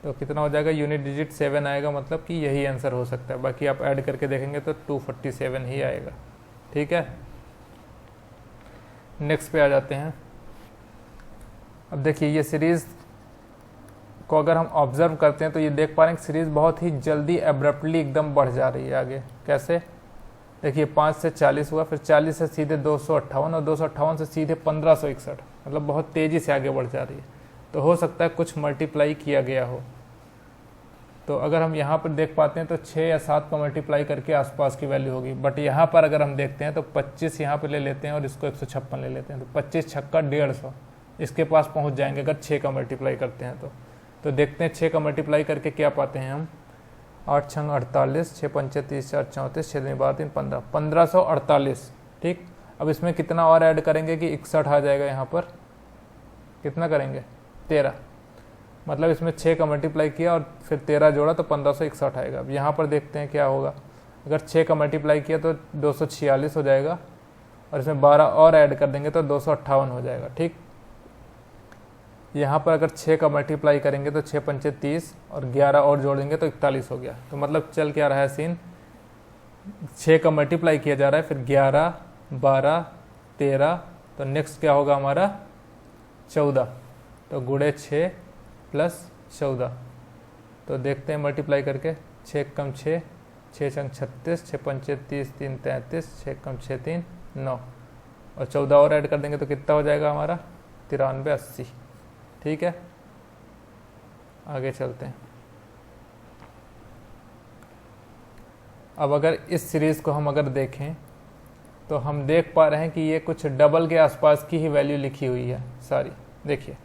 तो कितना हो जाएगा, यूनिट डिजिट 7 आएगा, मतलब कि यही आंसर हो सकता है। बाकी आप ऐड करके देखेंगे तो 247 ही आएगा। ठीक है, नेक्स्ट पे आ जाते हैं। अब देखिए ये सीरीज़ को अगर हम ऑब्जर्व करते हैं तो ये देख पा रहे हैं कि सीरीज़ बहुत ही जल्दी एब्रप्टली एकदम बढ़ जा रही है आगे। कैसे, देखिए 5 से 40 हुआ, फिर 40 से सीधे 258 और 258 से सीधे 1561, मतलब बहुत तेज़ी से आगे बढ़ जा रही है। तो हो सकता है कुछ मल्टीप्लाई किया गया हो। तो अगर हम यहाँ पर देख पाते हैं तो 6 या 7 का मल्टीप्लाई करके आसपास की वैल्यू होगी। बट यहाँ पर अगर हम देखते हैं तो 25 यहाँ पर ले लेते हैं और इसको 156 ले लेते हैं, तो 25 छक्का 150 इसके पास पहुँच जाएंगे अगर 6 का मल्टीप्लाई करते हैं। तो देखते हैं 6 का मल्टीप्लाई करके क्या पाते हैं हम। 8 छंग 48, 6 पंचे 30, 4 34, 6 दूनी 12 3 15, 1548। ठीक, अब इसमें कितना और ऐड करेंगे कि 61 आ जाएगा। यहाँ पर कितना करेंगे 13, मतलब इसमें 6 का मल्टीप्लाई किया और फिर 13 जोड़ा तो 1561 आएगा। अब यहाँ पर देखते हैं क्या होगा, अगर 6 का मल्टीप्लाई किया तो 246 हो जाएगा और इसमें 12 और ऐड कर देंगे तो 258 हो जाएगा। ठीक, यहाँ पर अगर 6 का मल्टीप्लाई करेंगे तो 6 पंचे 30 और 11 और जोड़ेंगे तो 41 हो गया। तो मतलब चल क्या रहा है सीन, 6 का मल्टीप्लाई किया जा रहा है, फिर 11 12 13, तो नेक्स्ट क्या होगा हमारा 14, तो गुणे 6 प्लस 14। तो देखते हैं मल्टीप्लाई करके, 6 कम 6, 6 छंग 36, 6 पंचे 30 3 33, 6 कम 6 3 9 और 14 और ऐड कर देंगे तो कितना हो जाएगा हमारा 93 80। ठीक है, आगे चलते हैं। अब अगर इस सीरीज़ को हम अगर देखें तो हम देख पा रहे हैं कि ये कुछ डबल के आसपास की ही वैल्यू लिखी हुई है सारी। देखिए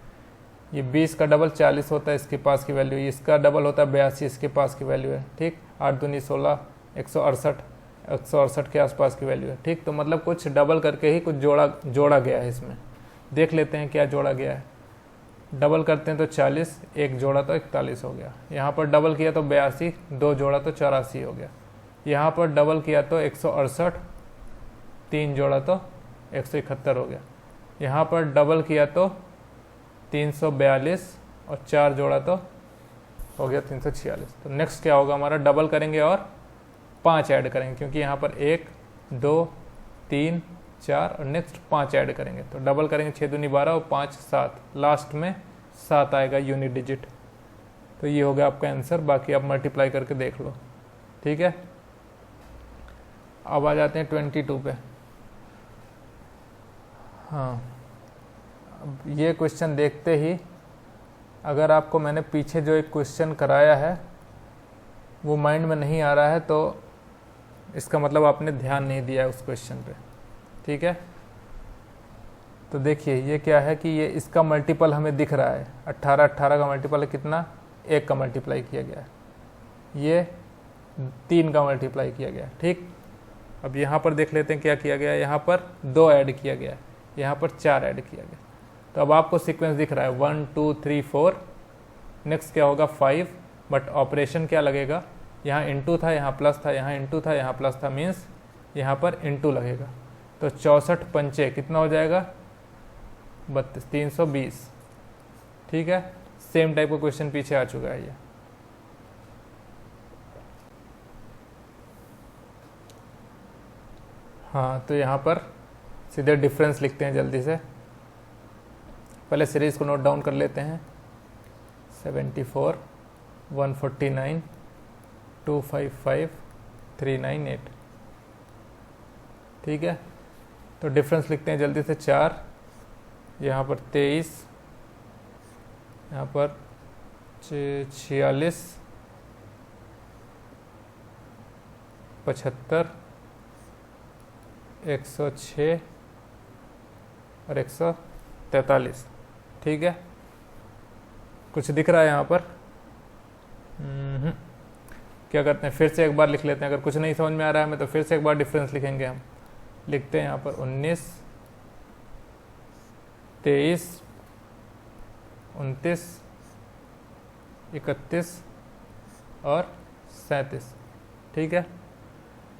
ये 20 का डबल 40 होता है, इसके पास की वैल्यू, इसका डबल होता है 82, इसके पास की वैल्यू है। ठीक, 8 दूनी 16, 168 के आसपास की वैल्यू है। ठीक, तो मतलब कुछ डबल करके ही कुछ जोड़ा गया है। इसमें देख लेते हैं क्या जोड़ा गया है। डबल करते हैं तो 40, एक जोड़ा तो 41 हो गया। यहाँ पर डबल किया तो 82, 2 जोड़ा तो 84 हो गया। यहाँ पर डबल किया तो 168, 3 जोड़ा तो 171 हो गया। यहाँ पर डबल किया तो 342 और 4 जोड़ा तो हो गया 346। तो नेक्स्ट क्या होगा हमारा, डबल करेंगे और 5 ऐड करेंगे, क्योंकि यहाँ पर 1 2 3 4 और नेक्स्ट 5 ऐड करेंगे। तो डबल करेंगे 6 दूनी 12 और 5 7, लास्ट में 7 आएगा यूनिट डिजिट। तो ये हो गया आपका आंसर। बाकी आप मल्टीप्लाई करके देख लो। ठीक है, अब आ जाते हैं 22 पे। हाँ, अब ये क्वेश्चन देखते ही अगर आपको मैंने पीछे जो एक क्वेश्चन कराया है वो माइंड में नहीं आ रहा है तो इसका मतलब आपने ध्यान नहीं दिया है उस क्वेश्चन पे। ठीक है, तो देखिए ये क्या है कि ये इसका मल्टीपल हमें दिख रहा है 18 का मल्टीपल है कितना, 1 का मल्टीप्लाई किया गया है, ये 3 का मल्टीप्लाई किया गया है। ठीक, अब यहाँ पर देख लेते हैं क्या किया गया है। यहाँ पर 2 ऐड किया गया है, यहाँ पर 4 ऐड किया गया। तो अब आपको सीक्वेंस दिख रहा है 1 2 3 4, नेक्स्ट क्या होगा 5, बट ऑपरेशन क्या लगेगा, यहाँ इंटू था यहाँ प्लस था, यहाँ इंटू था यहाँ प्लस था, मीन्स यहाँ पर इंटू लगेगा। तो 64 पंचे कितना हो जाएगा 32, 320। ठीक है, सेम टाइप का क्वेश्चन पीछे आ चुका है ये। हाँ, तो यहाँ पर सीधे डिफरेंस लिखते हैं जल्दी से। पहले सीरीज़ को नोट डाउन कर लेते हैं। 74, 149, 255, 398। ठीक है, तो डिफरेंस लिखते हैं जल्दी से। 4, यहाँ पर 23, यहाँ पर 46, 75, 106 और 143। ठीक है, कुछ दिख रहा है यहाँ पर? क्या करते हैं, फिर से एक बार लिख लेते हैं। अगर कुछ नहीं समझ में आ रहा है हमें तो फिर से एक बार डिफरेंस लिखेंगे हम। लिखते हैं यहाँ पर 19, 23, 29, 31 और 37। ठीक है,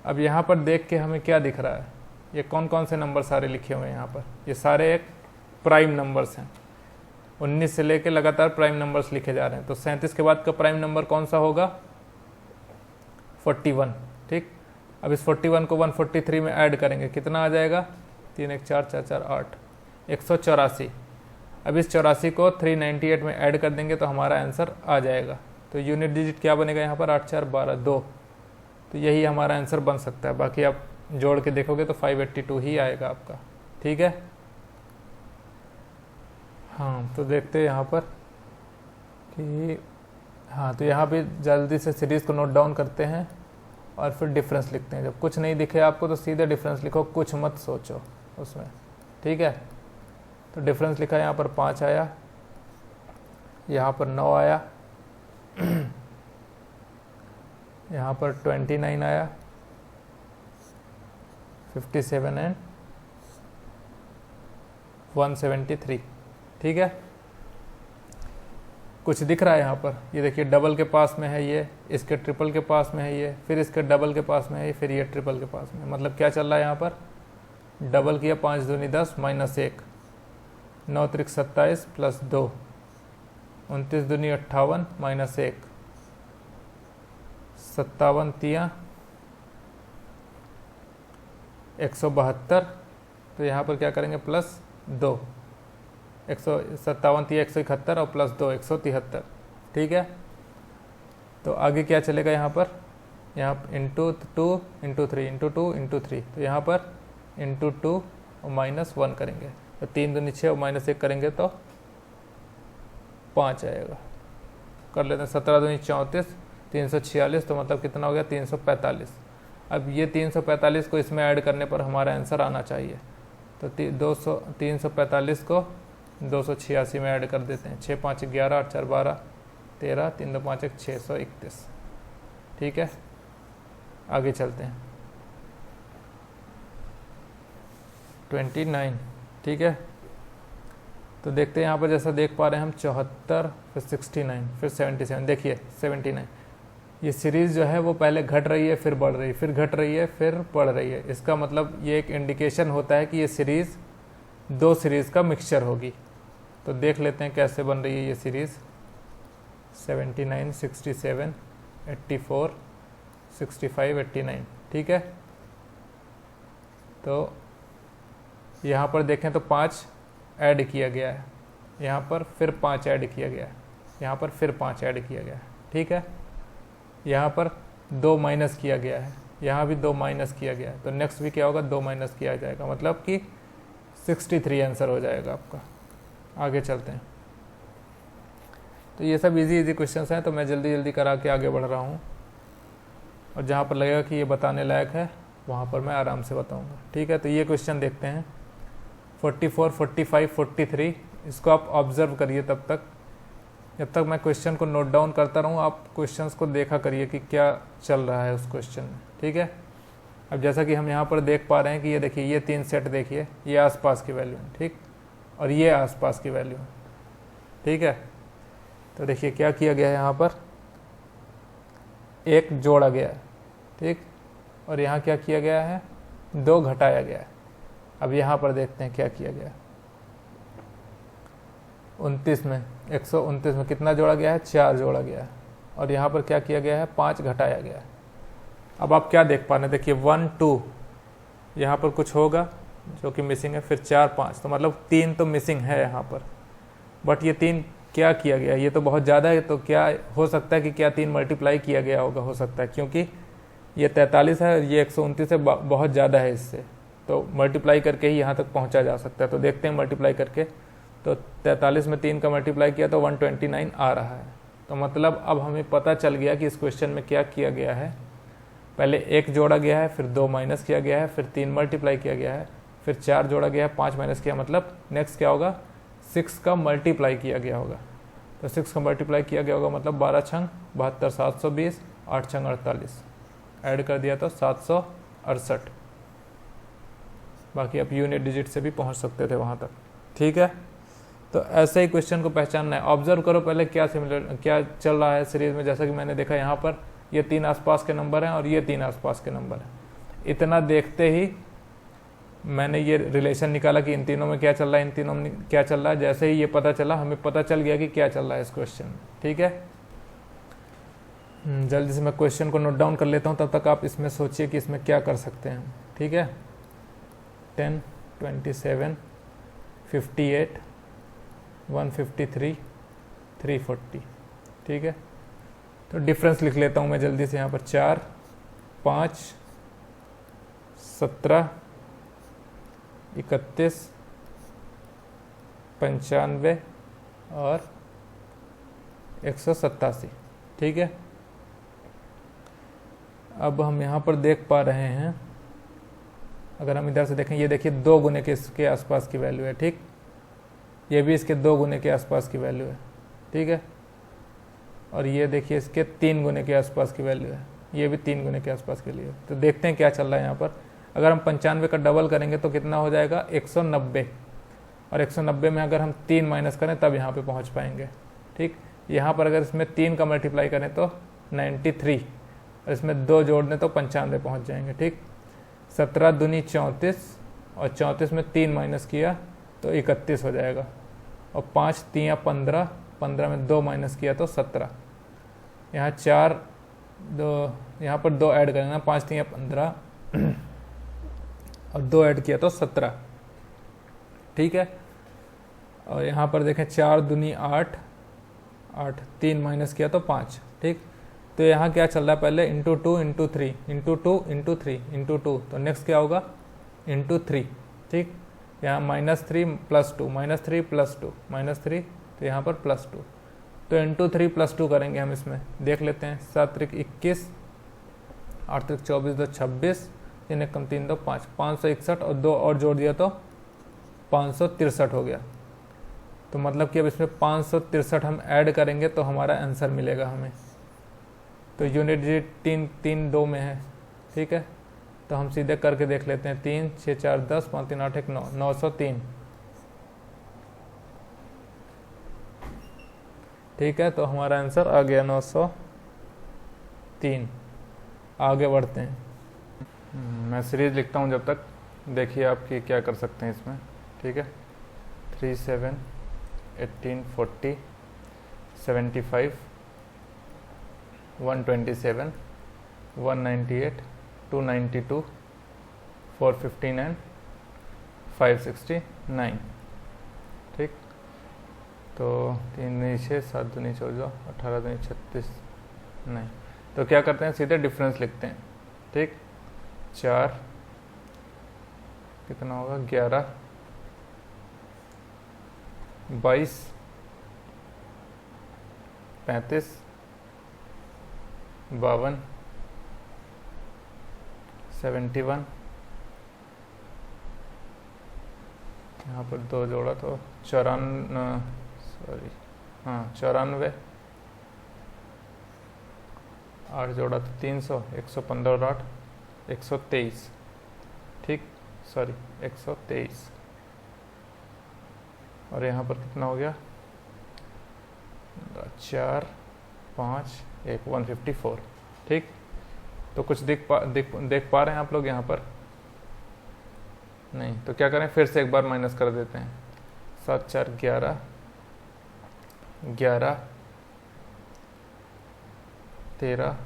अब यहाँ पर देख के हमें क्या दिख रहा है, ये कौन कौन से नंबर सारे लिखे हुए हैं यहाँ पर? ये सारे एक प्राइम नंबर्स हैं। 19 से लेके लगातार प्राइम नंबर्स लिखे जा रहे हैं। तो 37 के बाद का प्राइम नंबर कौन सा होगा? 41। ठीक, अब इस 41 को 143 में ऐड करेंगे, कितना आ जाएगा? 3 1 4 4 4 8, 184। अब इस 84 को 398 में ऐड कर देंगे तो हमारा आंसर आ जाएगा। तो यूनिट डिजिट क्या बनेगा यहाँ पर? 8 4 12 2। तो यही हमारा आंसर बन सकता है। बाकी आप जोड़ के देखोगे तो 582 ही आएगा आपका। ठीक है, हाँ, तो देखते हैं यहाँ पर कि हाँ, तो यहाँ पे जल्दी से सीरीज़ को नोट डाउन करते हैं और फिर डिफरेंस लिखते हैं। जब कुछ नहीं दिखे आपको तो सीधे डिफरेंस लिखो, कुछ मत सोचो उसमें। ठीक है, तो डिफरेंस लिखा, यहाँ पर 5 आया, यहाँ पर 9 आया, यहाँ पर 29 आया, 57 एंड 173। ठीक है, कुछ दिख रहा है यहाँ पर? ये देखिए, डबल के पास में है ये, इसके ट्रिपल के पास में है ये, फिर इसके डबल के पास में है ये, फिर ये ट्रिपल के पास में। मतलब क्या चल रहा है यहाँ पर? डबल किया, 5 दूनी 10 माइनस 1, 9 त्रिक 27 प्लस 2, 29 दूनी 58 माइनस 1, 57 तिया 172। तो यहाँ पर क्या करेंगे? प्लस 2, 157 तिया 171 और प्लस 2 173। ठीक है, तो आगे क्या चलेगा यहाँ पर? यहाँ इंटू 2 इंटू 3 इंटू 2 इंटू 3। तो यहाँ पर इंटू 2 और माइनस 1 करेंगे तो 3 दूनी 6 और माइनस 1 करेंगे तो 5 आएगा। कर लेते हैं, 17 दूनी 34, 346। तो मतलब कितना हो गया? 345। अब ये 345 को इसमें ऐड करने पर हमारा आंसर आना चाहिए। तो 345 को 286 में ऐड कर देते हैं। 6 5 11, 8 4 12, 13, 3 2 5 1 631। ठीक है, आगे चलते हैं। 29। ठीक है, तो देखते हैं यहाँ पर, जैसा देख पा रहे हैं हम, 74, फिर 69, फिर 77। देखिए 79, ये सीरीज़ जो है वो पहले घट रही है, फिर बढ़ रही है, फिर घट रही है, फिर बढ़ रही है। इसका मतलब ये एक इंडिकेशन होता है कि ये सीरीज़ दो सीरीज़ का मिक्सचर होगी। तो देख लेते हैं कैसे बन रही है ये सीरीज़। 79, 67, 84, 65, 89। ठीक है, तो यहाँ पर देखें तो 5 ऐड किया गया है, यहाँ पर फिर 5 ऐड किया गया है, यहाँ पर फिर 5 ऐड किया गया है। ठीक है, यहाँ पर 2 माइनस किया गया है, यहाँ भी 2 माइनस किया गया है। तो नेक्स्ट भी क्या होगा? 2 माइनस किया जाएगा, मतलब कि 63 आंसर हो जाएगा आपका। आगे चलते हैं। तो ये सब इजी क्वेश्चंस हैं, तो मैं जल्दी जल्दी करा के आगे बढ़ रहा हूँ, और जहाँ पर लगेगा कि ये बताने लायक है वहाँ पर मैं आराम से बताऊँगा। ठीक है, तो ये क्वेश्चन देखते हैं। 44, 45, 43, इसको आप ऑब्जर्व करिए तब तक, जब तक मैं क्वेश्चन को नोट डाउन करता रहूँ। आप क्वेश्चंस को देखा करिए कि क्या चल रहा है उस क्वेश्चन में। ठीक है, अब जैसा कि हम यहाँ पर देख पा रहे हैं कि ये देखिए, ये 3 सेट देखिए, ये आसपास की वैल्यू है। ठीक, और ये आसपास की वैल्यू है। ठीक है, तो देखिए क्या किया गया है, यहाँ पर 1 जोड़ा गया है, ठीक, और यहाँ क्या किया गया है, 2 घटाया गया है। अब यहाँ पर देखते हैं क्या किया गया है। 29 में 129 में कितना जोड़ा गया है, 4 जोड़ा गया है, और यहाँ पर क्या किया गया है, 5 घटाया गया है। अब आप क्या देख पा रहे हैं, देखिए 1 2 यहाँ पर कुछ होगा जो कि मिसिंग है, फिर 4 5, तो मतलब 3 तो मिसिंग है यहाँ पर। बट ये 3 क्या किया गया, ये तो बहुत ज़्यादा है, तो क्या हो सकता है कि क्या 3 मल्टीप्लाई किया गया होगा, हो सकता है, क्योंकि ये 43 है, ये 129 है, बहुत ज़्यादा है इससे, तो मल्टीप्लाई करके ही यहाँ तक पहुँचा जा सकता है। तो देखते हैं मल्टीप्लाई करके, तो 43 में 3 का मल्टीप्लाई किया तो 129 आ रहा है। तो मतलब अब हमें पता चल गया कि इस क्वेश्चन में क्या किया गया है, पहले 1 जोड़ा गया है, फिर 2 माइनस किया गया है, फिर 3 मल्टीप्लाई किया गया है, फिर 4 जोड़ा गया है, 5 माइनस किया, मतलब नेक्स्ट क्या होगा, 6 का मल्टीप्लाई किया गया होगा। तो 6 का मल्टीप्लाई किया गया होगा, मतलब 12 छंग 72, 720, 8 छंग 48, ऐड कर दिया तो 768। बाकी आप यूनिट डिजिट से भी पहुंच सकते थे वहां तक, ठीक है। तो ऐसे ही क्वेश्चन को पहचानना है। ऑब्जर्व करो पहले क्या क्या चल रहा है सीरीज में। जैसा कि मैंने देखा यहाँ पर ये 3 आसपास के नंबर हैं और ये 3 आसपास के नंबर हैं। इतना देखते ही मैंने ये रिलेशन निकाला कि इन तीनों में क्या चल रहा है, इन तीनों में क्या चल रहा है। जैसे ही ये पता चला, हमें पता चल गया कि क्या चल रहा है इस क्वेश्चन में, ठीक है। जल्दी से मैं क्वेश्चन को नोट डाउन कर लेता हूँ, तब तक आप इसमें सोचिए कि इसमें क्या कर सकते हैं, ठीक है। 10 27 58 153 340, ठीक है। तो डिफरेंस लिख लेता हूँ मैं जल्दी से यहाँ पर। 4 5 17 31 95 और 187, ठीक है। अब हम यहाँ पर देख पा रहे हैं, अगर हम इधर से देखें, ये देखिए 2 गुने के इसके आसपास की वैल्यू है, ठीक। ये भी इसके 2 गुने के आसपास की वैल्यू है, ठीक है। और ये देखिए इसके 3 गुने के आसपास की वैल्यू है, ये भी 3 गुने के आसपास के लिए। तो देखते हैं क्या चल रहा है यहाँ पर। अगर हम 95 का डबल करेंगे तो कितना हो जाएगा, 190, और 190 में अगर हम 3 माइनस करें तब यहाँ पे पहुँच पाएंगे, ठीक। यहाँ पर अगर इसमें 3 का मल्टीप्लाई करें तो 93, और इसमें 2 जोड़ दें तो 95 पहुँच जाएंगे, ठीक। 17 दूनी 34, और 34 में 3 माइनस किया तो 31 हो जाएगा, और 5 3 15, 15 में 2 माइनस किया तो 17। यहाँ 4 2, यहाँ पर 2 ऐड करेंगे ना, 5 3 15 और 2 ऐड किया तो 17, ठीक है। और यहाँ पर देखें 4 दूनी 8, 8 3 माइनस किया तो 5, ठीक। तो यहाँ क्या चल रहा है, पहले into 2 into 3 into 2 into 3 into 2, तो नेक्स्ट क्या होगा, इंटू 3, ठीक। यहाँ -3 + 2 -3 + 2 -3, तो यहाँ पर +2, तो इंटू 3 + 2 करेंगे हम। इसमें देख लेते हैं, 7 3 21, 8 3 24 2 26, 3 1 3 2 5, 561, और 2 और जोड़ दिया तो 563 हो गया। तो मतलब कि अब इसमें 563 हम ऐड करेंगे तो हमारा आंसर मिलेगा हमें। तो यूनिट डिजिट 3 3 2 में है, ठीक है। तो हम सीधे करके देख लेते हैं। 3 6 4 10 5 3 8 1 9, 903, ठीक है। तो हमारा आंसर आ गया 903। आगे बढ़ते हैं। मैं सीरीज लिखता हूँ जब तक, देखिए आप कि क्या कर सकते हैं इसमें, ठीक है। 3 7 18 40 75 127 198 292 415 एंड 569, ठीक। तो 3 दूनी 6, 7 दूनी 14, 18 दूनी 36, नहीं। तो क्या करते हैं, सीधे डिफरेंस लिखते हैं, ठीक। 4 कितना होगा, 11 22 35 52 71, यहाँ पर 2 जोड़ा तो 94, 8 जोड़ा तो 300, 115 और 8 123, ठीक, सॉरी 123। और यहाँ पर कितना हो गया, 4 5 1 154। ठीक, तो कुछ देख पा रहे हैं आप लोग यहाँ पर? नहीं, तो क्या करें, फिर से एक बार माइनस कर देते हैं। 7 4 11 11 13,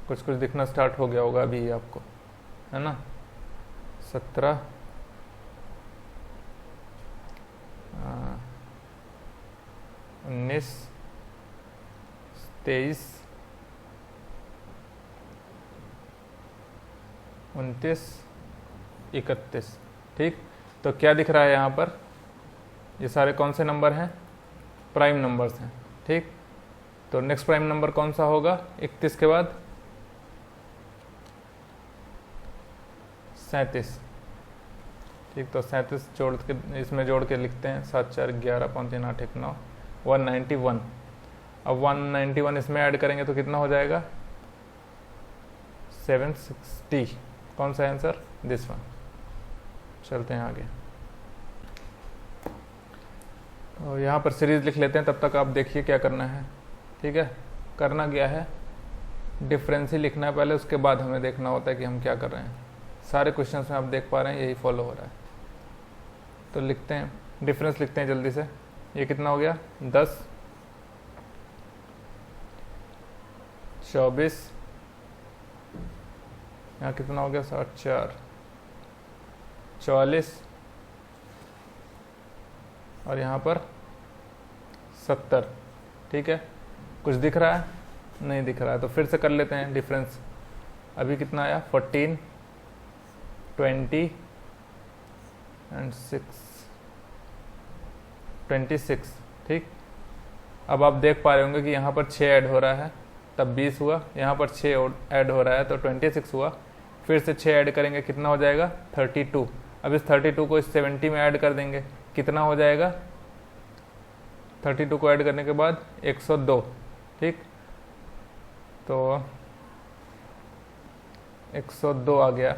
कुछ दिखना स्टार्ट हो गया होगा अभी आपको, है ना। 17 19 23 29 31। ठीक, तो क्या दिख रहा है यहाँ पर? ये सारे कौन से नंबर हैं? प्राइम नंबर्स हैं। ठीक, तो नेक्स्ट प्राइम नंबर कौन सा होगा 31 के बाद? 37। ठीक, तो 37 जोड़ के इसमें जोड़ के लिखते हैं। 7 4 11 5 3 8 1 9 191। अब 191 इसमें ऐड करेंगे तो कितना हो जाएगा? 760। कौन सा आंसर? This one. चलते हैं आगे। तो यहाँ पर सीरीज लिख लेते हैं, तब तक आप देखिए क्या करना है। ठीक है, करना क्या है, डिफरेंस ही लिखना है पहले, उसके बाद हमें देखना होता है कि हम क्या कर रहे हैं। सारे क्वेश्चंस में आप देख पा रहे हैं यही फॉलो हो रहा है। तो लिखते हैं, डिफरेंस लिखते हैं जल्दी से। ये कितना हो गया? 10 24, यहाँ कितना हो गया? 7 4 44, और यहाँ पर 70। ठीक है, कुछ दिख रहा है? नहीं दिख रहा है, तो फिर से कर लेते हैं डिफरेंस। अभी कितना आया? 14 20 एंड 26। ठीक, अब आप देख पा रहे होंगे कि यहाँ पर 6 ऐड हो रहा है, तब 20 हुआ। यहाँ पर 6 ऐड हो रहा है तो 26 हुआ। फिर से 6 ऐड करेंगे, कितना हो जाएगा? 32। अब इस 32 को इस 70 में ऐड कर देंगे, कितना हो जाएगा? 32 को ऐड करने के बाद 102। ठीक, तो 102 आ गया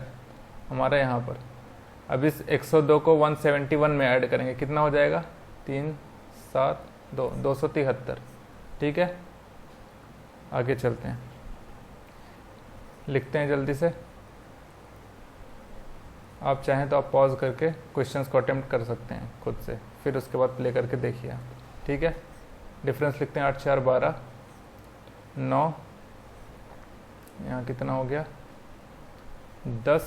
हमारा यहाँ पर। अब इस 102 को 171 में ऐड करेंगे, कितना हो जाएगा? 3 7 2 273। ठीक है, आगे चलते हैं, लिखते हैं जल्दी से। आप चाहें तो आप पॉज करके क्वेश्चंस को अटेम्प्ट कर सकते हैं खुद से, फिर उसके बाद प्ले करके देखिए आप। ठीक है, डिफरेंस लिखते हैं। 8 4 12 9, यहाँ कितना हो गया? 10,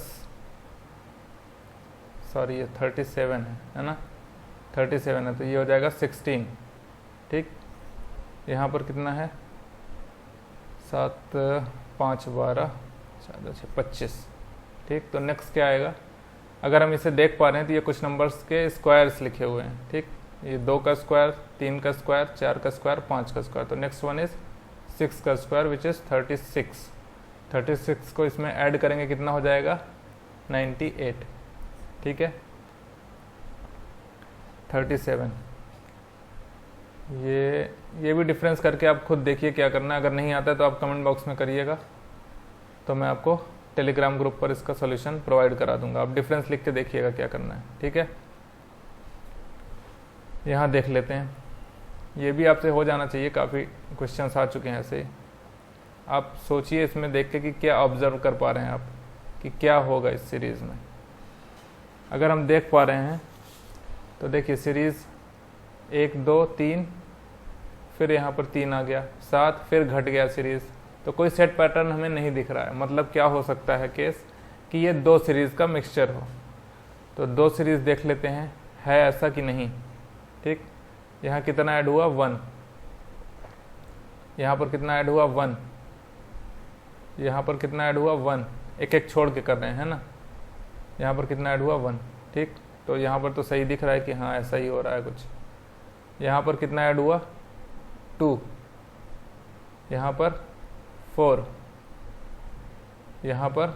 सॉरी ये 37 है ना, 37 है, तो ये हो जाएगा 16। ठीक, यहाँ पर कितना है? 7 5 12 4 6 25। ठीक, तो नेक्स्ट क्या आएगा? अगर हम इसे देख पा रहे हैं तो ये कुछ नंबर्स के स्क्वायर्स लिखे हुए हैं। ठीक, ये 2 का स्क्वायर, 3 का स्क्वायर, 4 का स्क्वायर, 5 का स्क्वायर। तो नेक्स्ट वन इज 6 का स्क्वायर विच इज 36। 36 को इसमें ऐड करेंगे, कितना हो जाएगा? 98। ठीक है, 37। ये भी डिफरेंस करके आप खुद देखिए क्या करना है। अगर नहीं आता है तो आप कमेंट बॉक्स में करिएगा, तो मैं आपको टेलीग्राम ग्रुप पर इसका सॉल्यूशन प्रोवाइड करा दूंगा। आप डिफरेंस लिख के देखिएगा क्या करना है। ठीक है, यहाँ देख लेते हैं। ये भी आपसे हो जाना चाहिए, काफ़ी क्वेश्चंस आ चुके हैं ऐसे ही। आप सोचिए इसमें देख के कि क्या ऑब्जर्व कर पा रहे हैं आप कि क्या होगा इस सीरीज़ में। अगर हम देख पा रहे हैं तो देखिए, सीरीज़ 1 2 3, फिर यहाँ पर 3 आ गया, 7, फिर घट गया सीरीज़। तो कोई सेट पैटर्न हमें नहीं दिख रहा है। मतलब क्या हो सकता है केस कि ये 2 सीरीज़ का मिक्सचर हो। तो 2 सीरीज़ देख लेते हैं है ऐसा कि नहीं। ठीक, यहाँ कितना ऐड हुआ? 1। यहाँ पर कितना ऐड हुआ? 1। यहाँ पर कितना ऐड हुआ? 1। एक एक छोड़ के कर रहे हैं ना। यहाँ पर कितना ऐड हुआ? 1। ठीक, तो यहाँ पर तो सही दिख रहा है कि हाँ ऐसा ही हो रहा है कुछ। यहाँ पर कितना ऐड हुआ? 2। यहाँ पर 4, यहाँ पर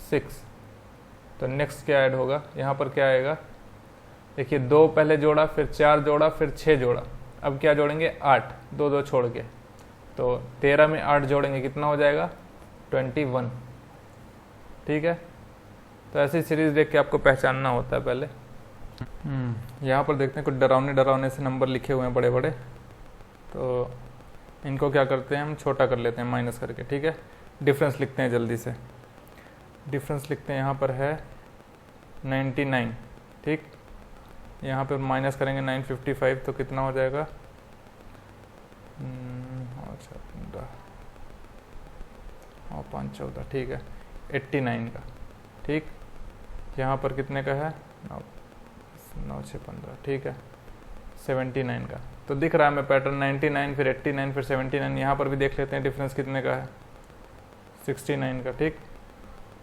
6। तो नेक्स्ट क्या ऐड होगा? यहाँ पर क्या आएगा? देखिए, 2 पहले जोड़ा, फिर 4 जोड़ा, फिर 6 जोड़ा। अब क्या जोड़ेंगे? 8, 2 2 छोड़ के। तो 13 में 8 जोड़ेंगे, कितना हो जाएगा? 21। ठीक है, तो ऐसी सीरीज देख के आपको पहचानना होता है पहले। यहाँ पर देखते हैं कुछ डरावने से नंबर लिखे हुए हैं बड़े बड़े। तो इनको क्या करते हैं हम, छोटा कर लेते हैं माइनस करके, ठीक है। डिफरेंस लिखते हैं जल्दी से, डिफरेंस लिखते हैं, यहाँ पर है 99, ठीक। यहाँ पर माइनस करेंगे 955 तो कितना हो जाएगा, अच्छा 5 14, ठीक है, 89 का, ठीक। यहाँ पर कितने का है, 9 6 15, ठीक है, 79 का। तो दिख रहा है हमें पैटर्न, 99 फिर 89 फिर 79। यहाँ पर भी देख लेते हैं डिफरेंस कितने का है, 69 का, ठीक।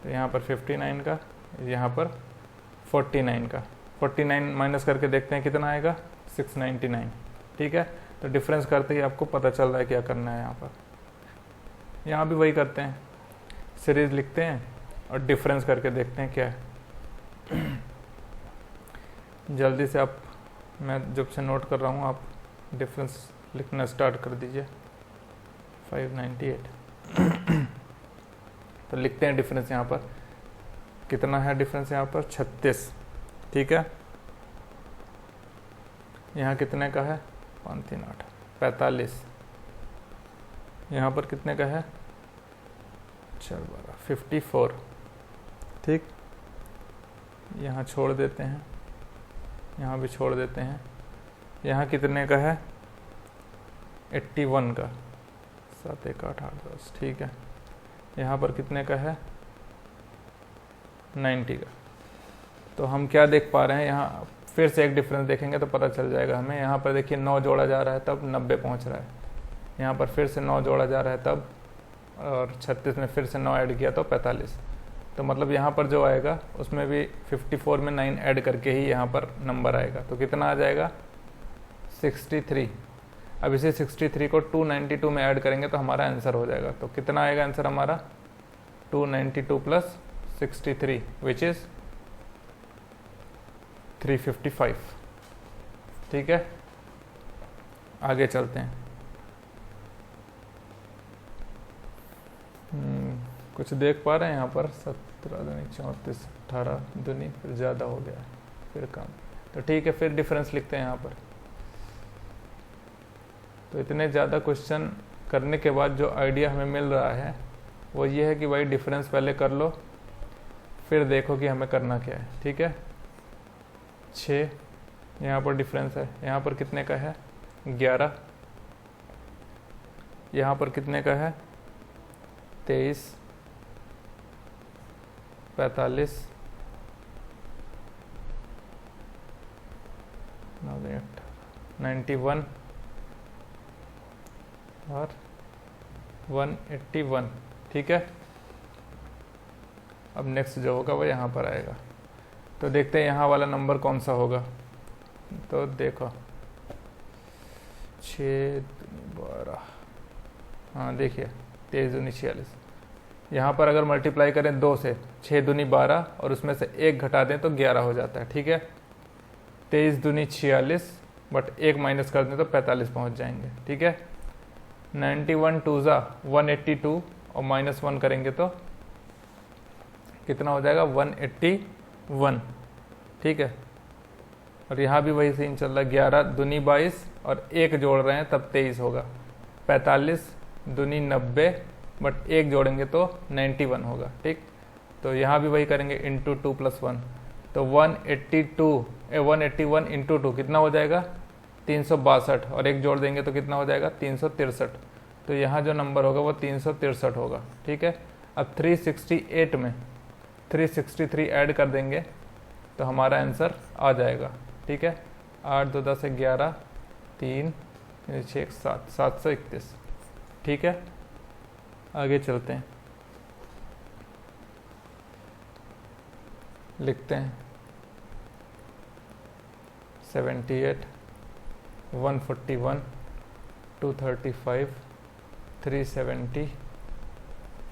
तो यहाँ पर 59 का, यहाँ पर 49 का, 49 माइनस करके देखते हैं कितना आएगा, 699, ठीक है। तो डिफरेंस करते ही आपको पता चल रहा है क्या करना है यहाँ पर। यहाँ भी वही करते हैं, सीरीज लिखते हैं और डिफरेंस करके देखते हैं क्या है। जल्दी से आप, मैं जब से नोट कर रहा हूँ, आप डिफरेंस लिखना स्टार्ट कर दीजिए। 598 तो लिखते हैं डिफरेंस यहाँ पर कितना है, डिफरेंस यहाँ पर 36, ठीक है। यहाँ कितने का है, 5 3 8 45। यहाँ पर कितने का है, 4 12 54, ठीक। यहाँ छोड़ देते हैं, यहाँ भी छोड़ देते हैं। यहाँ कितने का है, 81 का, 7 1 8 8 10, ठीक है। यहाँ पर कितने का है, 90 का। तो हम क्या देख पा रहे हैं, यहाँ फिर से एक डिफरेंस देखेंगे तो पता चल जाएगा हमें। यहाँ पर देखिए 9 जोड़ा जा रहा है तब 90 पहुँच रहा है, यहाँ पर फिर से 9 जोड़ा जा रहा है तब, और 36 में फिर से 9 ऐड किया तो 45। तो मतलब यहाँ पर जो आएगा उसमें भी 54 में 9 ऐड करके ही यहाँ पर नंबर आएगा। तो कितना आ जाएगा, 63। अब इसे 63 को 292 में ऐड करेंगे तो हमारा आंसर हो जाएगा। तो कितना आएगा आंसर हमारा, 292 प्लस 63 विच इज़ 355, ठीक है। आगे चलते हैं। कुछ देख पा रहे हैं यहाँ पर, 17 दूनी 34, 18 दूनी फिर ज़्यादा हो गया फिर कम, तो ठीक है, फिर डिफरेंस लिखते हैं यहाँ पर। तो इतने ज़्यादा क्वेश्चन करने के बाद जो आइडिया हमें मिल रहा है वो ये है कि भाई डिफरेंस पहले कर लो, फिर देखो कि हमें करना क्या है, ठीक है। 6 यहाँ पर डिफरेंस है, यहाँ पर कितने का है, 11। यहाँ पर कितने का है, 23 45 91 और 181, ठीक है। अब नेक्स्ट जो होगा वो यहाँ पर आएगा। तो देखते हैं यहाँ वाला नंबर कौन सा होगा। तो देखो 6 12, हाँ देखिए 23 दूनी 46। यहाँ पर अगर मल्टीप्लाई करें 2 से, 6 दूनी 12 और उसमें से 1 घटा दें तो 11 हो जाता है, ठीक है। 23 दूनी 46 बट 1 माइनस कर दें तो 45 पहुँच जाएंगे, ठीक है। 91 2 182 और -1 करेंगे तो कितना हो जाएगा, 181, ठीक है। और यहाँ भी वही सीन चल रहा है, 11 दूनी 22 और 1 जोड़ रहे हैं तब 23 होगा। 45 दूनी 90 बट 1 जोड़ेंगे तो 91 होगा, ठीक। तो यहाँ भी वही करेंगे, इंटू 2 + 1, तो 181 इंटू 2 कितना हो जाएगा, 362, और 1 जोड़ देंगे तो कितना हो जाएगा, 363। तो यहाँ जो नंबर होगा वो 363 होगा, ठीक है। अब 368 में 363 ऐड कर देंगे तो हमारा आंसर आ जाएगा, ठीक है। 8 2 10 11 3 6 7 731, ठीक है। आगे चलते हैं, लिखते हैं 78 141 235 370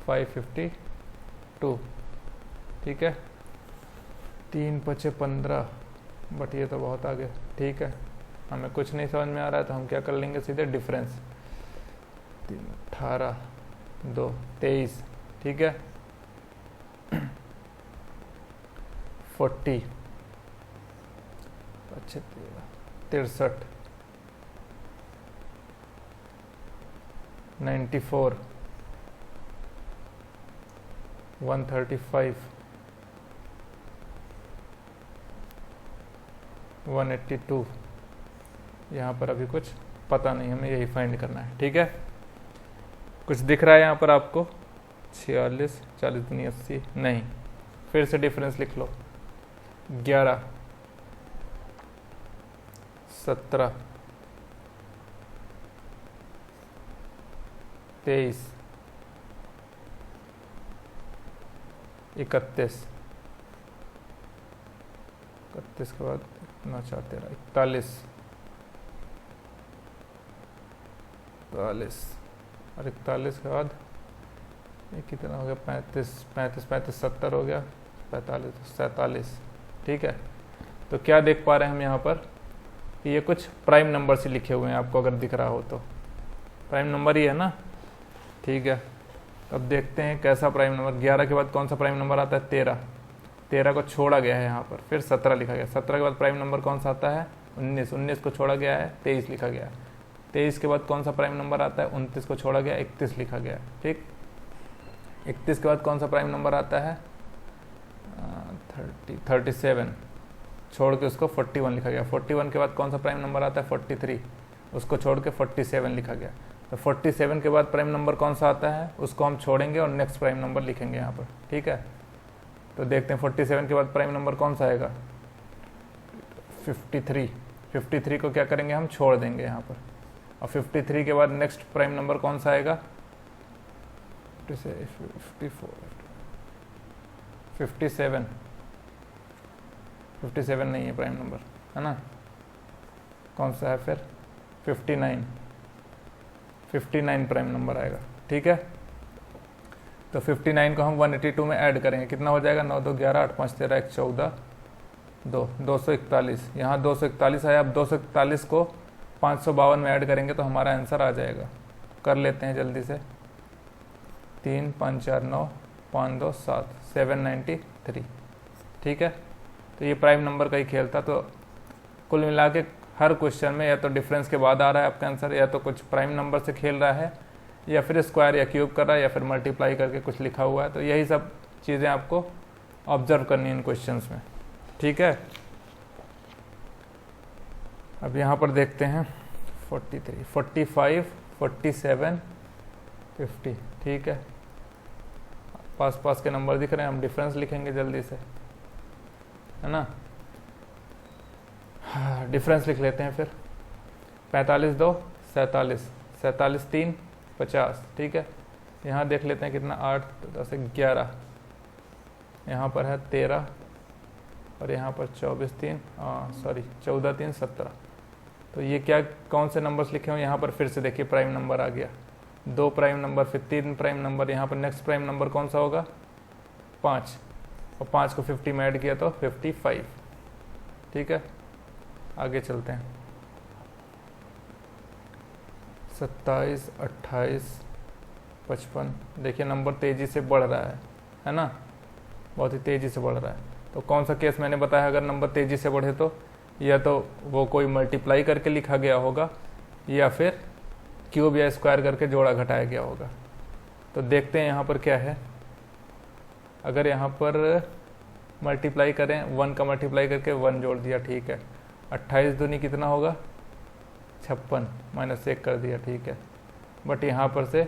552, ठीक है। 3 5 15, बट ये तो बहुत आगे, ठीक है। हमें कुछ नहीं समझ में आ रहा है तो हम क्या कर लेंगे, सीधे डिफरेंस। 3 18 2 23, ठीक है। 40 63 63, 94, 135, 182। यहाँ पर अभी कुछ पता नहीं, हमें यही फाइंड करना है। ठीक है, कुछ दिख रहा है यहाँ पर आपको? 46, 40 दूनी 80 नहीं। फिर से डिफरेंस लिख लो। 11, 17, 23, 31, 31 के बाद 9, 4, 13, 41, 42 और 41 के बाद ये कितना हो गया? 35, 35, 35, 70 हो गया, 45, 47। ठीक है, तो क्या देख पा रहे हैं हम यहाँ पर कि ये कुछ प्राइम नंबर से लिखे हुए हैं, आपको अगर दिख रहा हो तो प्राइम नंबर ही है ना। ठीक है, अब देखते हैं कैसा प्राइम नंबर। 11 के बाद कौन सा प्राइम नंबर आता है? 13। 13 को छोड़ा गया है यहाँ पर, फिर 17 लिखा गया। 17 के बाद प्राइम नंबर कौन सा आता है? 19। 19 को छोड़ा गया है, 23 लिखा गया। 23 के बाद कौन सा प्राइम नंबर आता है? 29 को छोड़ा गया, 31 लिखा गया। ठीक, 31 के बाद कौन सा प्राइम नंबर आता है? 37, छोड़ के उसको 41 लिखा गया। 41 के बाद कौन सा प्राइम नंबर आता है? 43, उसको छोड़ के 47 लिखा गया। तो 47 के बाद प्राइम नंबर कौन सा आता है? उसको हम छोड़ेंगे और नेक्स्ट प्राइम नंबर लिखेंगे यहाँ पर। ठीक है, तो देखते हैं 47 के बाद प्राइम नंबर कौन सा आएगा? 53। 53 को क्या करेंगे? हम छोड़ देंगे यहाँ पर। और 53 के बाद नेक्स्ट प्राइम नंबर कौन सा आएगा? 57। 57 नहीं है प्राइम नंबर, है ना? कौन सा है फिर? 59। 59 प्राइम नंबर आएगा। ठीक है, तो 59 को हम 182 में ऐड करेंगे। कितना हो जाएगा? 9, 2, 11, 8, 5, 13, 1, 14, 2, 241। यहाँ 241 आया। अब 241 को 552 में ऐड करेंगे तो हमारा आंसर आ जाएगा। कर लेते हैं जल्दी से। 3, 5, 4, 9, 5, 2, 7, 793। ठीक है, तो ये प्राइम नंबर का ही खेल था। तो कुल मिला के हर क्वेश्चन में या तो डिफरेंस के बाद आ रहा है आपका आंसर, या तो कुछ प्राइम नंबर से खेल रहा है, या फिर स्क्वायर या क्यूब कर रहा है, या फिर मल्टीप्लाई करके कुछ लिखा हुआ है। तो यही सब चीज़ें आपको ऑब्जर्व करनी है इन क्वेश्चंस में। ठीक है, अब यहाँ पर देखते हैं 43, 45, 47, 50। ठीक है, पास पास के नंबर दिख रहे हैं, हम डिफरेंस लिखेंगे जल्दी से, है ना? डिफरेंस लिख लेते हैं फिर। 45, 2, 47, 47, 3, 50। ठीक है, यहाँ देख लेते हैं कितना? 8, 10, 11। यहाँ पर है 13 और यहाँ पर 24, 3, 14, 3, 17। तो ये क्या, कौन से नंबर्स लिखे हुए? यहाँ पर फिर से देखिए प्राइम नंबर आ गया। 2 प्राइम नंबर, फिर 3 प्राइम नंबर। यहाँ पर नेक्स्ट प्राइम नंबर कौन सा होगा? 5, और 5 को 50 में ऐड किया तो 55। ठीक है, आगे चलते हैं। 27, 28, 55। देखिए नंबर तेज़ी से बढ़ रहा है ना? बहुत ही तेज़ी से बढ़ रहा है। तो कौन सा केस मैंने बताया? अगर नंबर तेज़ी से बढ़े तो या तो वो कोई मल्टीप्लाई करके लिखा गया होगा, या फिर क्यूब या स्क्वायर करके जोड़ा घटाया गया होगा। तो देखते हैं यहाँ पर क्या है। अगर यहाँ पर मल्टीप्लाई करें, 1 का मल्टीप्लाई करके 1 जोड़ दिया, ठीक है। 28 दूनी कितना होगा? 56, -1 कर दिया, ठीक है। बट यहाँ पर से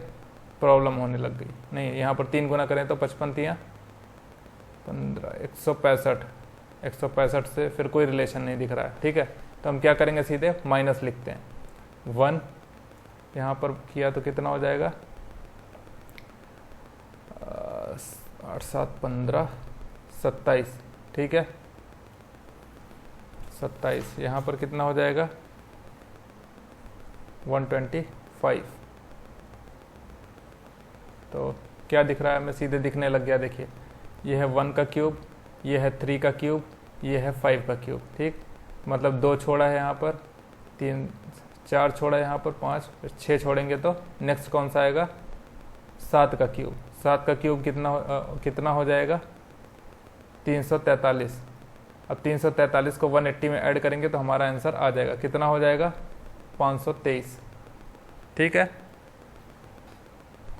प्रॉब्लम होने लग गई। नहीं, यहाँ पर 3 गुना करें तो 55 तियाँ 15, 165। 165 से फिर कोई रिलेशन नहीं दिख रहा है, ठीक है। तो हम क्या करेंगे, सीधे माइनस लिखते हैं। 1 यहाँ पर किया तो कितना हो जाएगा? 8, 7, 15, 27, ठीक है। 27 यहाँ पर कितना हो जाएगा? 125। तो क्या दिख रहा है हमें? सीधे दिखने लग गया। देखिए ये है 1 का क्यूब, ये है 3 का क्यूब, ये है 5 का क्यूब, ठीक। मतलब 2 छोड़ा है यहाँ पर, 3, 4 छोड़ा है यहाँ पर, 5, 6 छोड़ेंगे तो नेक्स्ट कौन सा आएगा? 7 का क्यूब। 7 का क्यूब कितना हो जाएगा? 343। अब 343 को 180 में ऐड करेंगे तो हमारा आंसर आ जाएगा। कितना हो जाएगा? 523, ठीक है।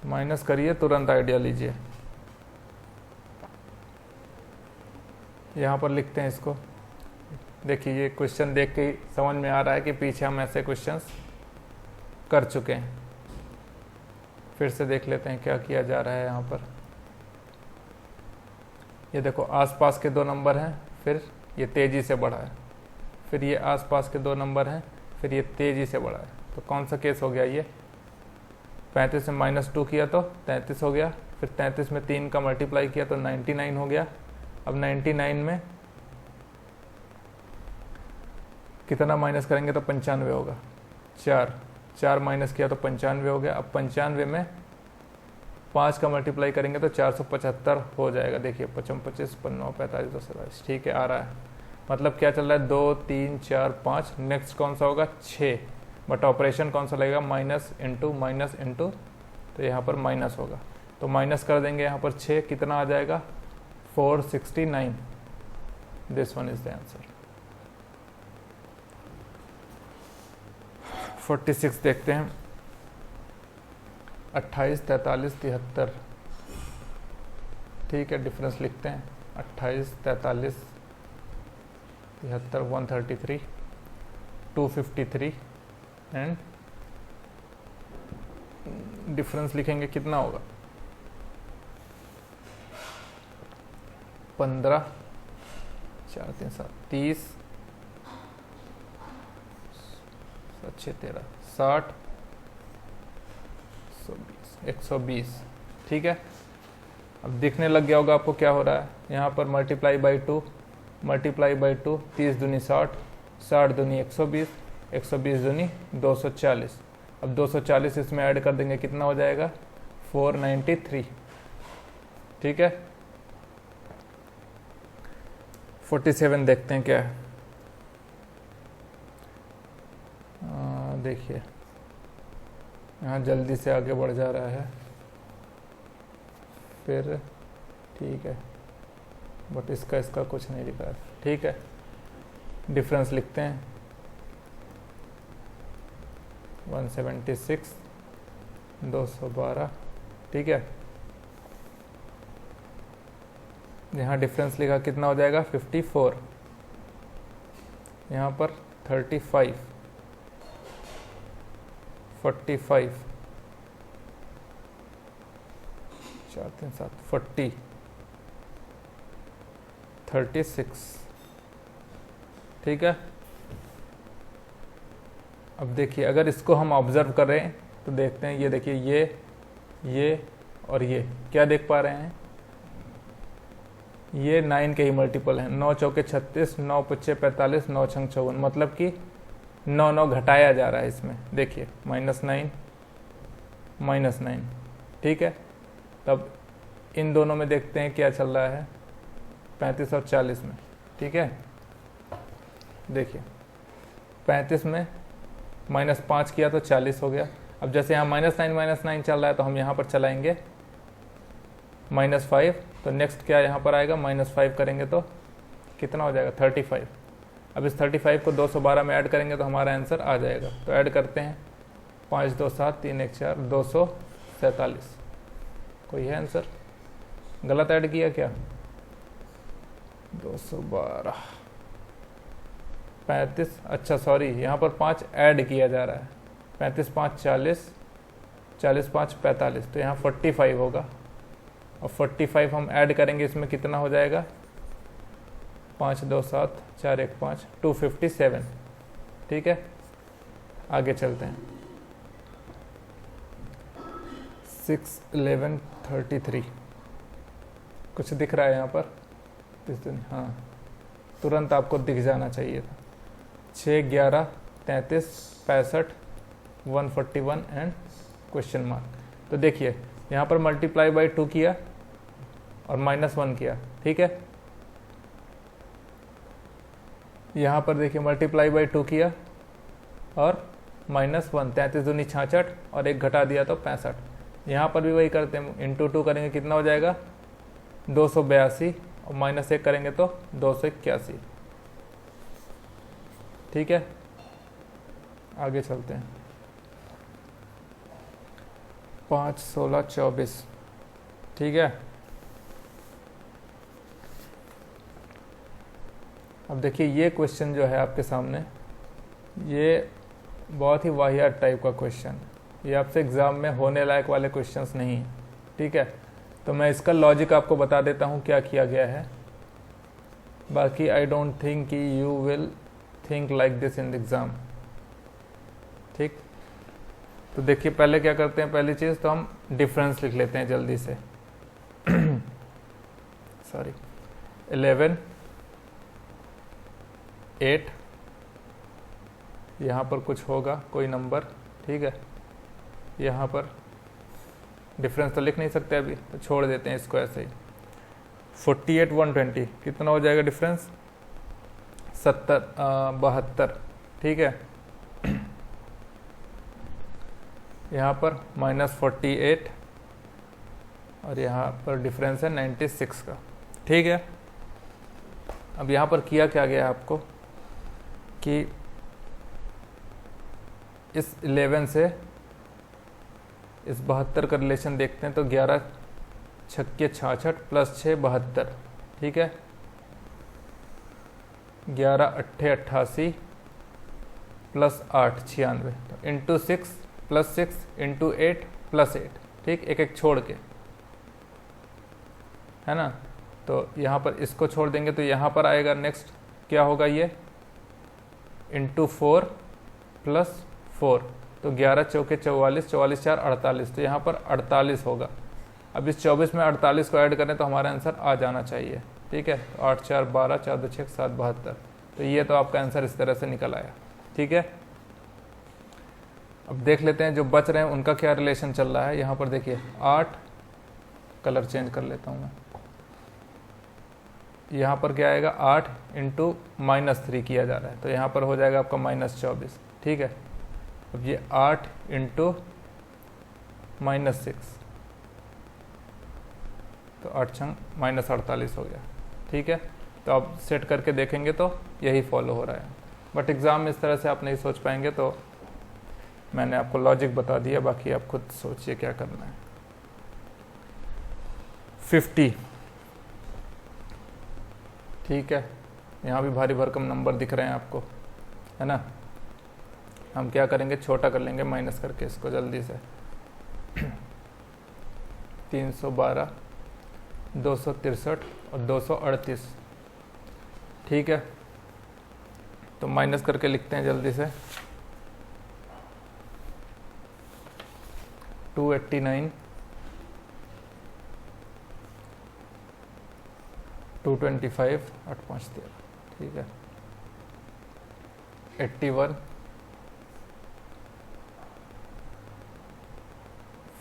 माइनस करिए, तुरंत आइडिया लीजिए। यहाँ पर लिखते हैं इसको। देखिए ये क्वेश्चन देख के ही समझ में आ रहा है कि पीछे हम ऐसे क्वेश्चंस कर चुके हैं। फिर से देख लेते हैं क्या किया जा रहा है यहाँ पर। ये देखो आसपास के दो नंबर हैं, फिर ये तेज़ी से बढ़ा है, फिर ये आसपास के दो नंबर हैं, फिर ये तेज़ी से बढ़ा है। तो कौन सा केस हो गया ये? 35 में -2 किया तो 33 हो गया, फिर 33 में 3 का मल्टीप्लाई किया तो 99 हो गया। अब 99 में कितना माइनस करेंगे तो 95 होगा। 4 माइनस किया तो 95 हो गया। अब 95 में 5 का मल्टीप्लाई करेंगे तो 475 हो जाएगा। देखिए 55, 25, 55, 45, 227, ठीक है, आ रहा है। मतलब क्या चल रहा है? 2, 3, 4, 5। नेक्स्ट कौन सा होगा? 6। बट ऑपरेशन कौन सा लगेगा? माइनस इंटू, तो यहाँ पर माइनस होगा। तो माइनस कर देंगे यहाँ पर 6, कितना आ जाएगा? 469। This one is the answer. 46 देखते हैं। 28, 43, 73, ठीक है, डिफरेंस लिखते हैं। 28, 43, 73, 133, 253 एंड डिफरेंस लिखेंगे, कितना होगा? 15, 4, 3, 7, 30, 6, 13, 60, 120, ठीक है। अब दिखने लग गया होगा आपको क्या हो रहा है। यहाँ पर मल्टीप्लाई बाई 2, 30 दूनी 60, 60 दूनी 120, 120 दूनी 240। अब 240 इसमें ऐड कर देंगे, कितना हो जाएगा? 493, ठीक है। 47 देखते हैं क्या है। देखिए यहाँ जल्दी से आगे बढ़ जा रहा है, फिर ठीक है, बट इसका कुछ नहीं लिखा है, ठीक है। डिफरेंस लिखते हैं। 176, 212, ठीक है। यहाँ डिफरेंस लिखा, कितना हो जाएगा? 54। यहाँ पर 35, 45, 4, 3, 7, 40, 36, ठीक है। अब देखिए अगर इसको हम ऑब्जर्व कर रहे हैं तो देखते हैं, ये देखिए ये और ये क्या देख पा रहे हैं? ये 9 के ही मल्टीपल हैं। 9 चौके 36, 9 पच्चे 45, 9 छंग 54, मतलब कि 9 घटाया जा रहा है इसमें। देखिए -9, -9, ठीक है। तब इन दोनों में देखते हैं क्या चल रहा है, 35 और 40 में, ठीक है। देखिए 35 में -5 किया तो 40 हो गया। अब जैसे यहाँ -9 चल रहा है तो हम यहाँ पर चलाएंगे -5, तो नेक्स्ट क्या यहाँ पर आएगा? -5 करेंगे तो कितना हो जाएगा? 35। अब इस 35 को 212 में ऐड करेंगे तो हमारा आंसर आ जाएगा। तो ऐड करते हैं, 5, 2, 7, 3, 1, 4, 247। कोई है आंसर? गलत ऐड किया क्या? 212, 35, अच्छा सॉरी, यहाँ पर 5 ऐड किया जा रहा है। 35, 5, 40, 40, 5, 45, तो यहाँ 45 होगा। और 45 हम ऐड करेंगे, इसमें कितना हो जाएगा? 5, 2, 7, 4, 1, 5, 257, ठीक है। आगे चलते हैं। 6, 11, 33, कुछ दिख रहा है यहाँ पर इस दिन? हाँ, तुरंत आपको दिख जाना चाहिए था। 6, 11, 33, 65, 141 एंड क्वेश्चन मार्क। तो देखिए यहाँ पर मल्टीप्लाई बाई 2 किया और -1 किया, ठीक है। यहाँ पर देखिए मल्टीप्लाई बाई 2 किया और -1, 33 दूनी 66 और 1 घटा दिया तो 65। यहाँ पर भी वही करते हैं, इंटू 2 करेंगे, कितना हो जाएगा? 282 और -1 करेंगे तो 281, ठीक है। आगे चलते हैं। 5, 16, 24, ठीक है। अब देखिए ये क्वेश्चन जो है आपके सामने, ये बहुत ही वाहियात टाइप का क्वेश्चन, ये आपसे एग्ज़ाम में होने लायक वाले क्वेश्चंस नहीं है, ठीक है। तो मैं इसका लॉजिक आपको बता देता हूँ क्या किया गया है, बाकी आई डोंट थिंक कि you will think like this in the exam, ठीक। तो देखिए पहले क्या करते हैं, पहली चीज़ तो हम डिफरेंस लिख लेते हैं जल्दी से। सॉरी, 11, 8, यहाँ पर कुछ होगा कोई नंबर, ठीक है। यहाँ पर डिफरेंस तो लिख नहीं सकते अभी, तो छोड़ देते हैं इसको ऐसे ही। 48, 120 कितना हो जाएगा डिफरेंस? 72, ठीक है। यहाँ पर -48 और यहाँ पर डिफरेंस है 96 का, ठीक है। अब यहाँ पर किया क्या गया आपको कि इस 11 से इस 72 का रिलेशन देखते हैं, तो 11 छक्के 66 + 6 72, ठीक है। 11 अट्ठे 88 + 8 96, तो इंटू 6 + 6 इंटू 8 + 8, ठीक, एक एक छोड़ के, है ना। तो यहाँ पर इसको छोड़ देंगे तो यहाँ पर आएगा नेक्स्ट क्या होगा, ये इंटू 4 + 4, तो 11 चौके 44, 44 4 48, तो यहाँ पर 48 होगा। अब इस 24 में 48 को ऐड करें तो हमारा आंसर आ जाना चाहिए, ठीक है। 8 4 12, 4 2 6 7 72, तो ये तो आपका आंसर इस तरह से निकल आया, ठीक है। अब देख लेते हैं जो बच रहे हैं उनका क्या रिलेशन चल रहा है। यहाँ पर देखिए 8, कलर चेंज कर लेता हूँ मैं, यहाँ पर क्या आएगा 8 इंटू -3 किया जा रहा है, तो यहाँ पर हो जाएगा आपका -24, ठीक है। अब ये 8 इंटू -6, तो 8 छंग -48 हो गया, ठीक है। तो आप सेट करके देखेंगे तो यही फॉलो हो रहा है, बट एग्ज़ाम में इस तरह से आप नहीं सोच पाएंगे, तो मैंने आपको लॉजिक बता दिया, बाकी आप खुद सोचिए क्या करना है। 50, ठीक है। यहाँ भी भारी भरकम नंबर दिख रहे हैं आपको, है ना। हम क्या करेंगे, छोटा कर लेंगे माइनस करके इसको जल्दी से। 312, 263 और 238, ठीक है। तो माइनस करके लिखते हैं जल्दी से। 289, 225, 8 5 13, ठीक है। 81,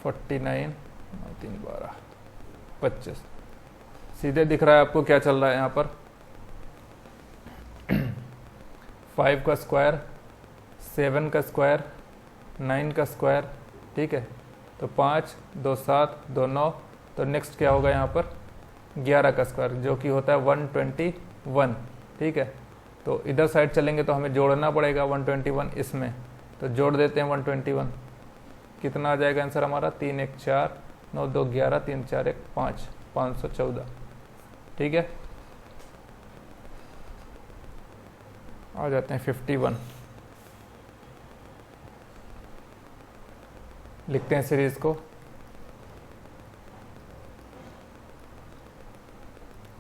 49, 9 3 12, 25। सीधे दिख रहा है आपको क्या चल रहा है यहाँ पर। 5 का स्क्वायर, 7 का स्क्वायर, 9 का स्क्वायर, ठीक है। तो 5 2 7 2 9, तो नेक्स्ट क्या होगा यहाँ पर 11 का स्क्वायर, जो कि होता है 121, ठीक है। तो इधर साइड चलेंगे तो हमें जोड़ना पड़ेगा 121 इसमें, तो जोड़ देते हैं 121। कितना आ जाएगा आंसर हमारा, 3 1 4 9 2 11 3 4 1 5, 514, ठीक है। आ जाते हैं 51, लिखते हैं सीरीज को।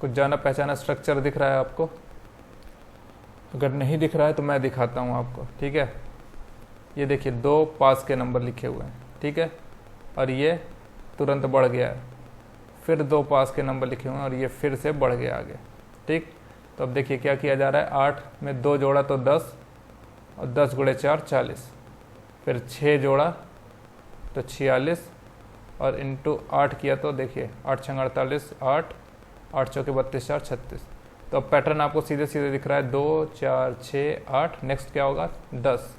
कुछ जाना पहचाना स्ट्रक्चर दिख रहा है आपको? अगर नहीं दिख रहा है तो मैं दिखाता हूँ आपको, ठीक है। ये देखिए 2 पास के नंबर लिखे हुए हैं, ठीक है, और ये तुरंत बढ़ गया है। फिर 2 पास के नंबर लिखे हुए हैं और ये फिर से बढ़ गया आगे, ठीक। तो अब देखिए क्या किया जा रहा है, 8 में 2 जोड़ा तो 10, और 10 गुणे 4 40, फिर 6 जोड़ा तो 46, और इंटू 8 किया तो देखिए 8 छंग 48, 8 8 चौके 32 4 36। तो अब पैटर्न आपको सीधे सीधे दिख रहा है, 2 4 6 8, नेक्स्ट क्या होगा 10,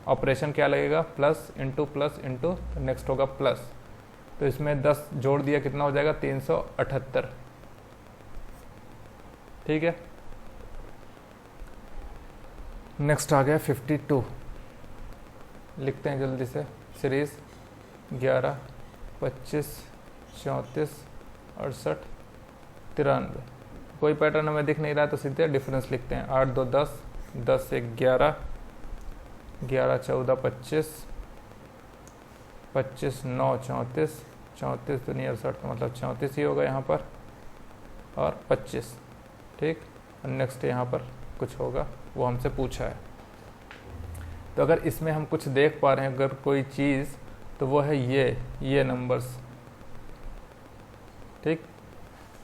ऑपरेशन क्या लगेगा प्लस इंटू, नेक्स्ट होगा प्लस। तो इसमें 10 जोड़ दिया, कितना हो जाएगा 378, ठीक है। नेक्स्ट आ गया 52, लिखते हैं जल्दी से। सीरीज 11 25, 34, 68, 93। कोई पैटर्न हमें दिख नहीं रहा तो सीधे डिफरेंस लिखते हैं। 8 2 10, 10 1 11, 11 14 25, 25 9 34, 34 दूनी 68, मतलब 34 ही होगा यहाँ पर, और 25। ठीक, और नेक्स्ट यहाँ पर कुछ होगा, वो हमसे पूछा है। तो अगर इसमें हम कुछ देख पा रहे हैं अगर कोई चीज़, तो वो है ये नंबर्स। ठीक,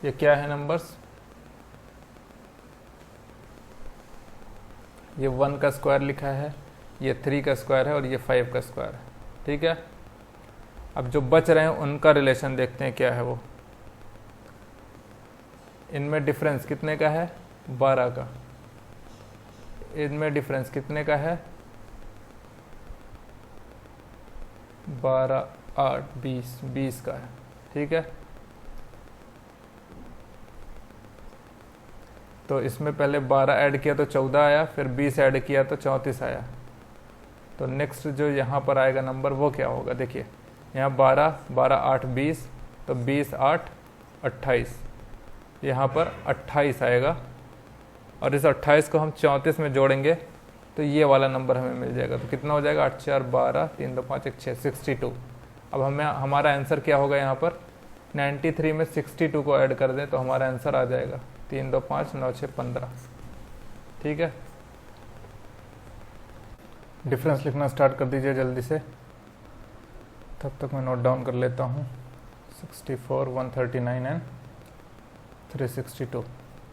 ये क्या है नंबर्स? ये 1 का स्क्वायर लिखा है, ये 3 का स्क्वायर है, और ये 5 का स्क्वायर है। ठीक है, अब जो बच रहे हैं उनका रिलेशन देखते हैं क्या है वो। इनमें डिफरेंस कितने का है? 12 का। इनमें डिफरेंस कितने का है? 12 8 20 का है। ठीक है, तो इसमें पहले 12 ऐड किया तो 14 आया, फिर 20 ऐड किया तो 34 आया। तो नेक्स्ट जो यहाँ पर आएगा नंबर वो क्या होगा? देखिए यहाँ 12 12 8 20, तो 20 8 28, यहाँ पर 28 आएगा, और इस 28 को हम 34 में जोड़ेंगे तो ये वाला नंबर हमें मिल जाएगा। तो कितना हो जाएगा? 8 4 12, 3 2 5 1 6, 62। अब हमारा आंसर क्या होगा? यहाँ पर 93 में 62 को ऐड कर दें तो हमारा आंसर आ जाएगा 3 2 5 9 6 15। ठीक है, डिफरेंस लिखना स्टार्ट कर दीजिए जल्दी से, तब तक मैं नोट डाउन कर लेता हूँ। 64 139 एंड 362।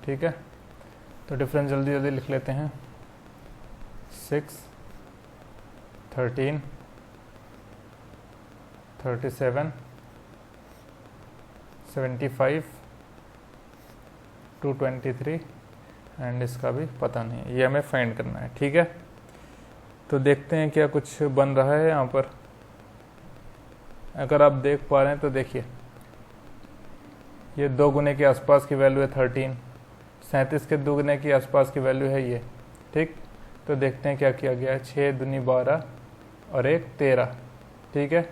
ठीक है, तो डिफरेंस जल्दी जल्दी लिख लेते हैं। 6 13 37 75 223, एंड इसका भी पता नहीं है, ये हमें फाइंड करना है। ठीक है, तो देखते हैं क्या कुछ बन रहा है यहाँ पर। अगर आप देख पा रहे हैं तो देखिए ये 2 गुने के आसपास की वैल्यू है 13, 37 के 2 गुने के आसपास की वैल्यू है ये। ठीक, तो देखते हैं क्या किया गया है। 6 दूनी 12 और 1 13। ठीक है,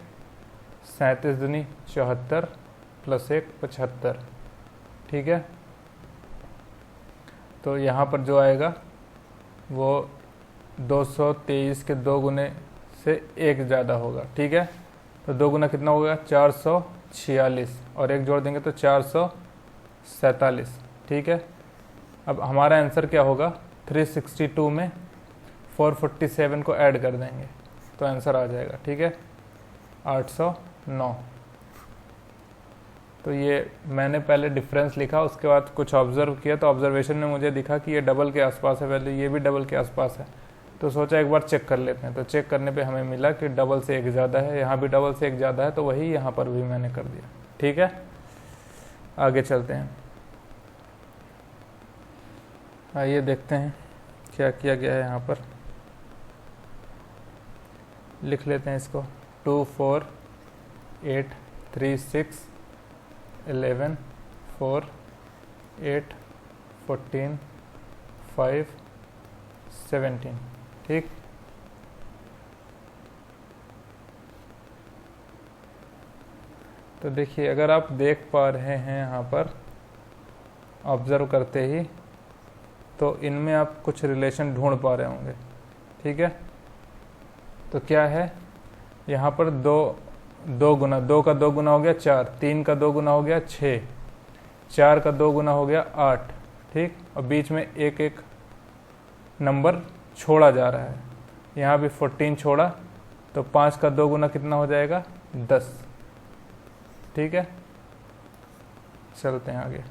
37 दूनी 74 प्लस 1 75। ठीक है, तो यहाँ पर जो आएगा वो 223 के 2 गुने से 1 ज़्यादा होगा। ठीक है, तो 2 गुना कितना होगा? 446, और 1 जोड़ देंगे तो 447। ठीक है, अब हमारा आंसर क्या होगा? 362 में 447 को ऐड कर देंगे तो आंसर आ जाएगा। ठीक है, 809। तो ये मैंने पहले डिफरेंस लिखा, उसके बाद कुछ ऑब्जर्व किया, तो ऑब्जर्वेशन में मुझे दिखा कि ये डबल के आसपास है वैल्यू, ये भी डबल के आसपास है, तो सोचा एक बार चेक कर लेते हैं। तो चेक करने पे हमें मिला कि डबल से 1 ज़्यादा है, यहाँ भी डबल से 1 ज़्यादा है, तो वही यहाँ पर भी मैंने कर दिया। ठीक है, आगे चलते हैं। आइए देखते हैं क्या किया गया है यहाँ पर। लिख लेते हैं इसको। 2 4 8 3 6 11 4 8 14 5 17। ठीक, तो देखिए अगर आप देख पा रहे हैं यहाँ पर ऑब्जर्व करते ही, तो इनमें आप कुछ रिलेशन ढूंढ पा रहे होंगे। ठीक है, तो क्या है यहाँ पर? 2 गुना, 2 का 2 गुना हो गया 4, 3 का 2 गुना हो गया 6, 4 का 2 गुना हो गया 8। ठीक, और बीच में एक एक नंबर छोड़ा जा रहा है, यहाँ भी 14 छोड़ा, तो 5 का 2 गुना कितना हो जाएगा? 10। ठीक है, चलते हैं आगे।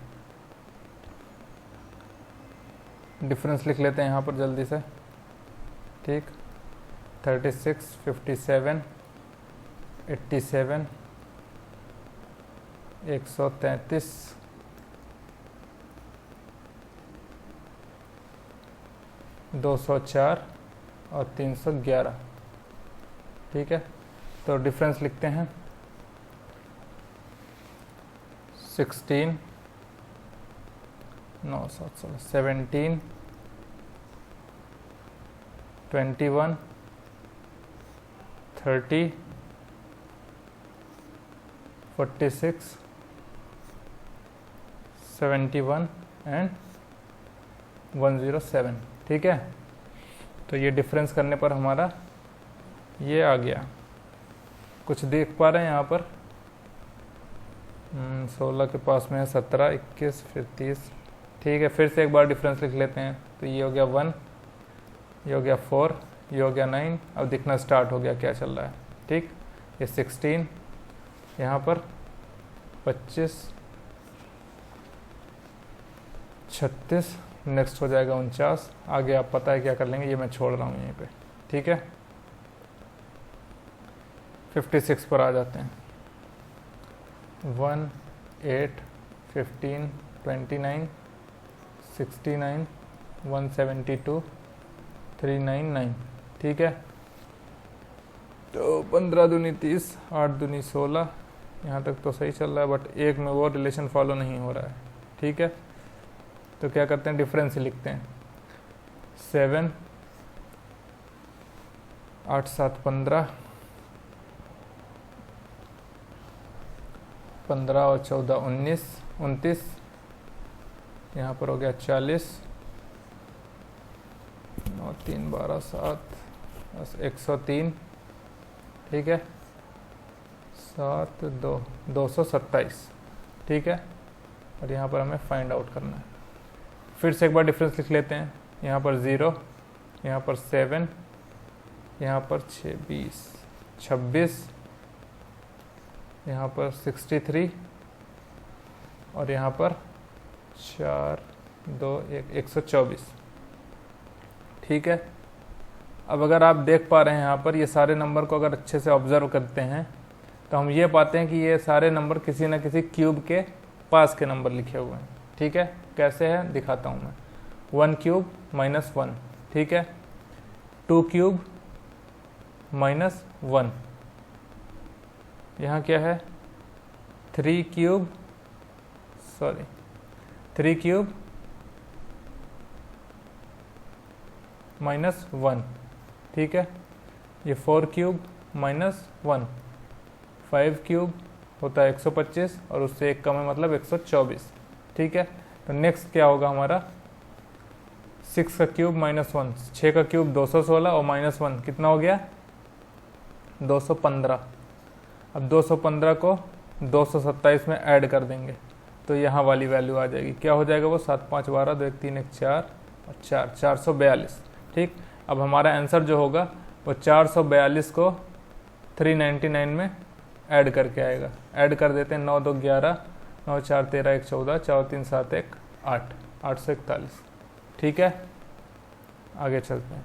डिफरेंस लिख लेते हैं यहाँ पर जल्दी से। ठीक, 36 57 87 133 204 और 311। ठीक है, तो डिफरेंस लिखते हैं। 16 9 7 17 21 30 46, 71 एंड 107। ठीक है, तो ये डिफरेंस करने पर हमारा ये आ गया। कुछ देख पा रहे हैं यहाँ पर? 16 के पास में है 17, 21, फिर 30। ठीक है, फिर से एक बार डिफरेंस लिख लेते हैं। तो ये हो गया 1, ये हो गया 4, ये हो गया 9। अब दिखना स्टार्ट हो गया क्या चल रहा है। ठीक, ये 16, यहाँ पर 25, 36, नेक्स्ट हो जाएगा 49। आगे आप पता है क्या कर लेंगे, ये मैं छोड़ रहा हूँ यहीं पे। ठीक है, 56 पर आ जाते हैं। 1, 8, 15, 29, 69, 172, 399। ठीक है, तो 15 दूनी 30, 8 दूनी 16। यहाँ तक तो सही चल रहा है, बट एक में वो रिलेशन फॉलो नहीं हो रहा है। ठीक है, तो क्या करते हैं, डिफरेंस लिखते हैं। 7, 8, 7, 15, 15 और 14, 19, 29। यहाँ पर हो गया 40, 9, 3, 12, 7, 103। ठीक है, 7, 2, 227। ठीक है, और यहाँ पर हमें फाइंड आउट करना है। फिर से एक बार डिफरेंस लिख लेते हैं। यहाँ पर 0, यहाँ पर 7, यहाँ पर 26, यहाँ पर 63 और यहाँ पर 4, 2, 1, 124। ठीक है, अब अगर आप देख पा रहे हैं यहाँ पर ये सारे नंबर को अगर अच्छे से ऑब्जर्व करते हैं तो हम ये पाते हैं कि ये सारे नंबर किसी न किसी क्यूब के पास के नंबर लिखे हुए हैं। ठीक है, कैसे है दिखाता हूँ मैं। 1 क्यूब -1। ठीक है, 2 क्यूब -1। यहाँ क्या है, 3 क्यूब -1। ठीक है, ये 4 क्यूब -1। 5 क्यूब होता है 125 और उससे एक कम है मतलब 124। ठीक है, तो नेक्स्ट क्या होगा हमारा, 6 का क्यूब -1। 6 का क्यूब 216 और -1 कितना हो गया, 215। अब 215 को 227 में ऐड कर देंगे तो यहाँ वाली वैल्यू आ जाएगी। क्या हो जाएगा वो, 7, 5, 12, 2, 1, 3, 1, 4 और 4, 442। ठीक, अब हमारा आंसर जो होगा वो 442 को 399 में ऐड करके आएगा। ऐड कर देते हैं। 9, 2, 11, 9, 4, 13, 1, 14, 4, 3, 7, 1, 8, 841। ठीक है, आगे चलते हैं।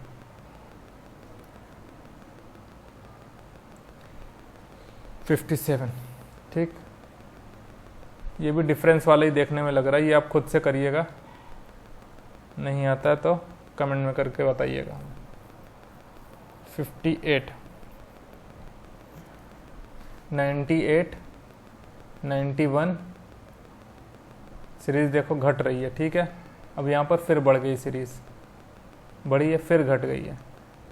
$57। ठीक, ये भी डिफरेंस वाला ही देखने में लग रहा है। ये आप खुद से करिएगा, नहीं आता है तो कमेंट में करके बताइएगा। 58, 98, 91। सीरीज देखो घट रही है। ठीक है, अब यहाँ पर फिर बढ़ गई सीरीज, बढ़ी है फिर घट गई है।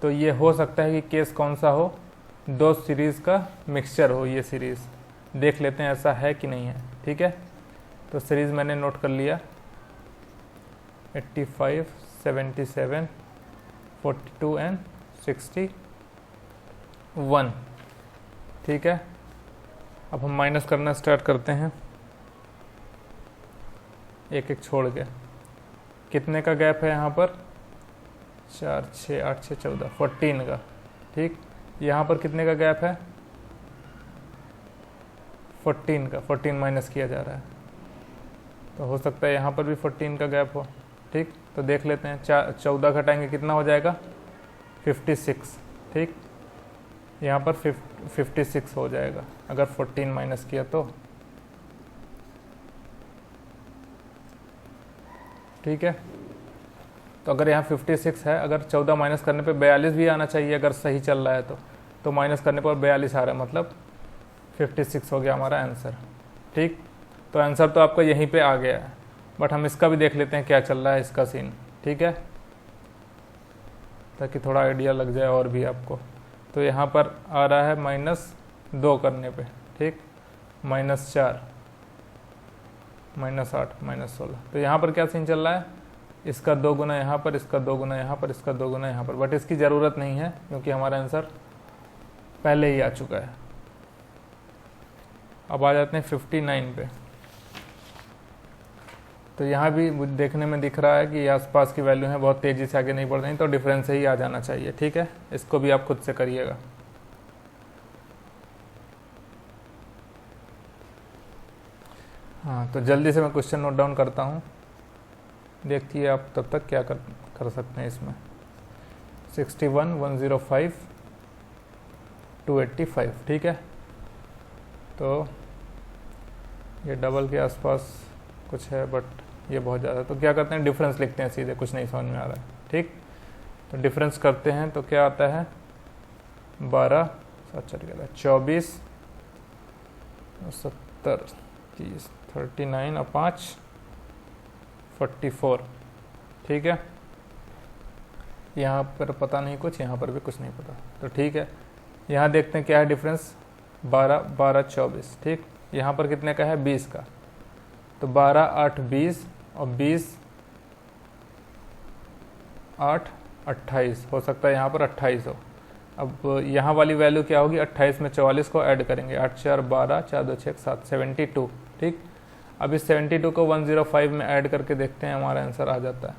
तो ये हो सकता है कि केस कौन सा हो, 2 सीरीज का मिक्सचर हो। ये सीरीज देख लेते हैं ऐसा है कि नहीं है। ठीक है, तो सीरीज मैंने नोट कर लिया। 85, 77, 42 एंड 61। ठीक है, अब हम माइनस करना स्टार्ट करते हैं, एक एक छोड़ के। कितने का गैप है यहाँ पर, 4, 6, 8, 6, 14, 14 का। ठीक, यहाँ पर कितने का गैप है, 14 का। 14 माइनस किया जा रहा है, तो हो सकता है यहाँ पर भी 14 का गैप हो। ठीक, तो देख लेते हैं। 14 घटाएंगे कितना हो जाएगा, 56। ठीक, यहाँ पर 56 हो जाएगा अगर 14 माइनस किया तो। ठीक है, तो अगर यहाँ 56 है, अगर 14 माइनस करने पे 42 भी आना चाहिए अगर सही चल रहा है तो माइनस करने पर 42 आ रहा है, मतलब 56 हो गया हमारा आंसर। ठीक, तो आंसर तो आपका यहीं पे आ गया है, बट हम इसका भी देख लेते हैं क्या चल रहा है इसका सीन। ठीक है, ताकि थोड़ा आइडिया लग जाए और भी आपको। तो यहाँ पर आ रहा है -2 करने पे। ठीक, -4 -8 -16। तो यहाँ पर क्या सीन चल रहा है, इसका 2 गुना यहाँ पर, इसका 2 गुना यहाँ पर, इसका 2 गुना यहाँ पर, बट इसकी ज़रूरत नहीं है क्योंकि हमारा आंसर पहले ही आ चुका है। अब आ जाते हैं 59 पे। तो यहाँ भी देखने में दिख रहा है कि आसपास की वैल्यू है, बहुत तेज़ी से आगे नहीं बढ़ रही, तो डिफरेंस ही आ जाना चाहिए। ठीक है, इसको भी आप खुद से करिएगा। हाँ, तो जल्दी से मैं क्वेश्चन नोट डाउन करता हूँ, देखिए आप तब तक क्या कर सकते हैं इसमें। 61 105 285, ठीक है। तो ये डबल के आसपास कुछ है, बट ये बहुत ज़्यादा, तो क्या करते हैं, डिफरेंस लिखते हैं सीधे, कुछ नहीं समझ में आ रहा है। ठीक, तो डिफरेंस करते हैं तो क्या आता है, 12 24 70 30 39 और 5 44। ठीक है, यहाँ पर पता नहीं कुछ, यहाँ पर भी कुछ नहीं पता, तो ठीक है। यहाँ देखते हैं क्या है डिफरेंस, 12 12 24। ठीक, यहाँ पर कितने का है, 20 का, तो 12 8 20 और 20 8 28, हो सकता है यहाँ पर 28 हो। अब यहाँ वाली वैल्यू क्या होगी, 28 में 44 को ऐड करेंगे, 8 4 12 4 2 6 7 72। ठीक, अब इस 72 को 105 में ऐड करके देखते हैं, हमारा आंसर आ जाता है।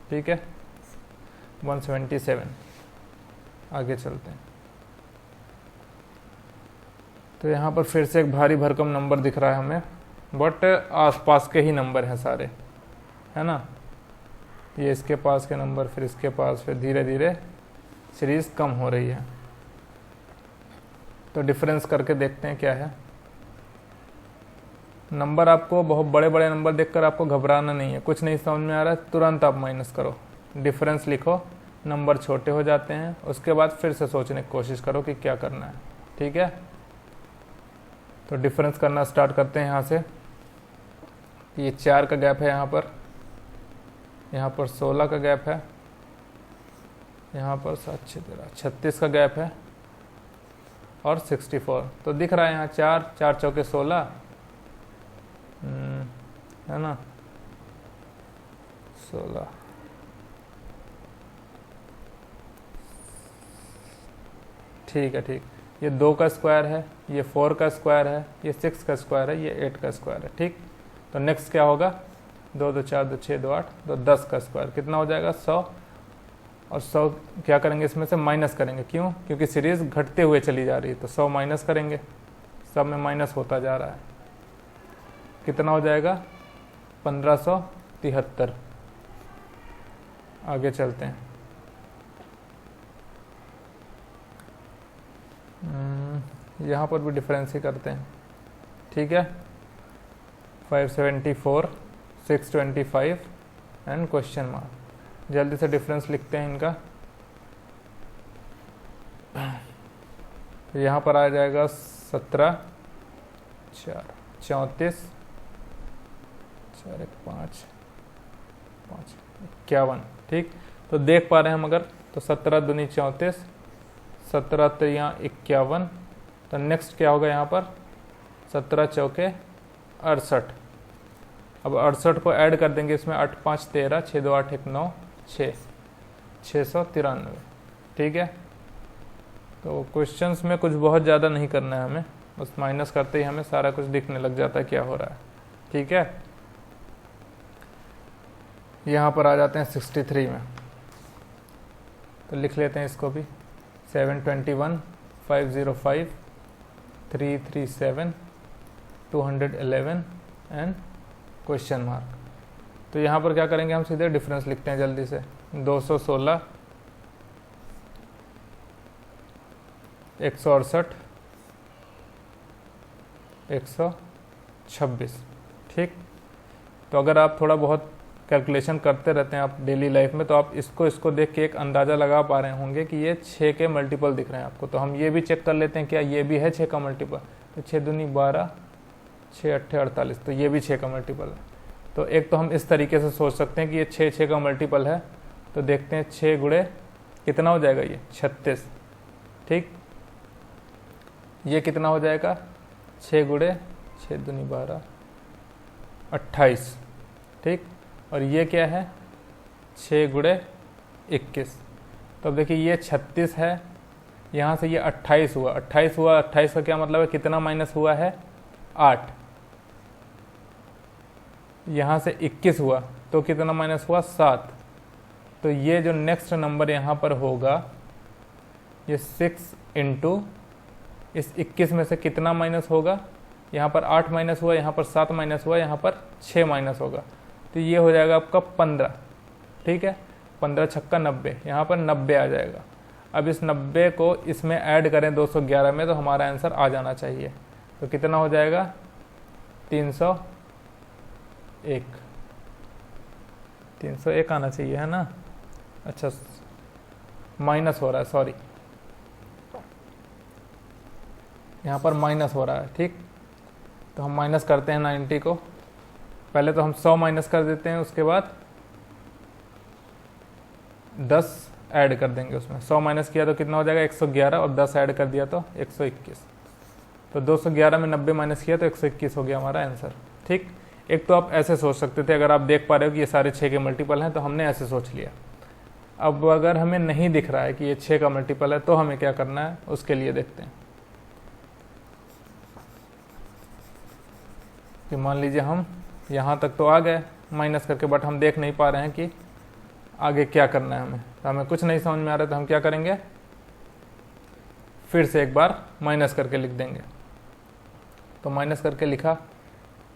ठीक है, 177। आगे चलते हैं, तो यहाँ पर फिर से एक भारी भरकम नंबर दिख रहा है हमें, बट आसपास के ही नंबर हैं सारे, है ना। ये इसके पास के नंबर, फिर इसके पास, फिर धीरे धीरे सीरीज कम हो रही है। तो डिफरेंस करके देखते हैं क्या है। नंबर आपको बहुत बड़े बड़े नंबर देखकर आपको घबराना नहीं है, कुछ नहीं समझ में आ रहा है तुरंत आप माइनस करो, डिफरेंस लिखो, नंबर छोटे हो जाते हैं, उसके बाद फिर से सोचने की कोशिश करो कि क्या करना है। ठीक है, तो डिफरेंस करना स्टार्ट करते हैं यहाँ से। ये 4 का गैप है, यहाँ पर 16 का गैप है, यहाँ पर 7 6 13 36 का गैप है, और 64। तो दिख रहा है यहाँ 4 4 चौके 16, है ना, 16। ठीक है, ठीक, ये 2 का स्क्वायर है, ये 4 का स्क्वायर है, ये 6 का स्क्वायर है, ये 8 का स्क्वायर है। ठीक, तो नेक्स्ट क्या होगा, 2 2 4 2 6 2 8, तो 10 का स्क्वायर कितना हो जाएगा, 100। और 100 क्या करेंगे, इसमें से माइनस करेंगे, क्यों, क्योंकि सीरीज घटते हुए चली जा रही है, तो 100 माइनस करेंगे, सब में माइनस होता जा रहा है, कितना हो जाएगा, 1573। आगे चलते हैं, यहाँ पर भी डिफरेंस ही करते हैं। ठीक है, 574 625 एंड क्वेश्चन मार्क। जल्दी से डिफरेंस लिखते हैं इनका। यहाँ पर आ जाएगा 17 4 34 4 1 5 5 51। ठीक, तो देख पा रहे हैं हम अगर, तो 17 दूनी 34, 17 3 51। तो नेक्स्ट क्या होगा यहाँ पर, 17 चौके 68। अब 68 को ऐड कर देंगे इसमें, 8 5 13 6 2 8 1 9 6 693। ठीक है, तो क्वेश्चंस में कुछ बहुत ज़्यादा नहीं करना है हमें, बस माइनस करते ही हमें सारा कुछ दिखने लग जाता है क्या हो रहा है। ठीक है, यहाँ पर आ जाते हैं 63 में, तो लिख लेते हैं इसको भी, 721 505 337 211 एंड क्वेश्चन मार्क। तो यहाँ पर क्या करेंगे, हम सीधे डिफरेंस लिखते हैं जल्दी से, 216 168 126। ठीक, तो अगर आप थोड़ा बहुत कैलकुलेशन करते रहते हैं आप डेली लाइफ में, तो आप इसको देख के एक अंदाज़ा लगा पा रहे होंगे कि ये 6 के मल्टीपल दिख रहे हैं आपको। तो हम ये भी चेक कर लेते हैं क्या ये भी है 6 का मल्टीपल, तो 6 दूनी 12 6 8 48, तो ये भी 6 का मल्टीपल है। तो एक तो हम इस तरीके से सोच सकते हैं कि ये 6 का मल्टीपल है, तो देखते हैं 6 गुणे कितना हो जाएगा, ये 36। ठीक, ये कितना हो जाएगा, 6 गुणे 6 दूनी 12, 28, ठीक। और ये क्या है 6 गुणे 21। तो अब देखिए ये 36 है, यहाँ से ये 28 हुआ, 28 हुआ, 28 का क्या मतलब है, कितना माइनस हुआ है 8। यहाँ से 21 हुआ तो कितना माइनस हुआ 7। तो ये जो नेक्स्ट नंबर यहाँ पर होगा ये 6 इंटू इस 21 में से कितना माइनस होगा, यहाँ पर 8 माइनस हुआ, यहाँ पर 7 माइनस हुआ, यहाँ पर 6 माइनस होगा, तो ये हो जाएगा आपका 15, ठीक है। 15 छक्का 90, यहाँ पर 90 आ जाएगा। अब इस 90 को इसमें ऐड करें 211 में तो हमारा आंसर आ जाना चाहिए। तो कितना हो जाएगा 301, 301 आना चाहिए, है ना। अच्छा माइनस हो रहा है, सॉरी, यहाँ पर माइनस हो रहा है, ठीक। तो हम माइनस करते हैं 90 को, पहले तो हम 100 माइनस कर देते हैं, उसके बाद 10 ऐड कर देंगे उसमें। 100 माइनस किया तो कितना हो जाएगा 111, और 10 ऐड कर दिया तो 121। तो 211 में 90 माइनस किया तो 121 हो गया हमारा आंसर, ठीक। एक तो आप ऐसे सोच सकते थे, अगर आप देख पा रहे हो कि ये सारे 6 के मल्टीपल हैं तो हमने ऐसे सोच लिया। अब अगर हमें नहीं दिख रहा है कि ये 6 का मल्टीपल है तो हमें क्या करना है, उसके लिए देखते हैं कि मान लीजिए हम यहाँ तक तो आ गए माइनस करके, बट हम देख नहीं पा रहे हैं कि आगे क्या करना है हमें। तो हमें कुछ नहीं समझ में आ रहा है, तो हम क्या करेंगे, फिर से एक बार माइनस करके लिख देंगे। तो माइनस करके लिखा,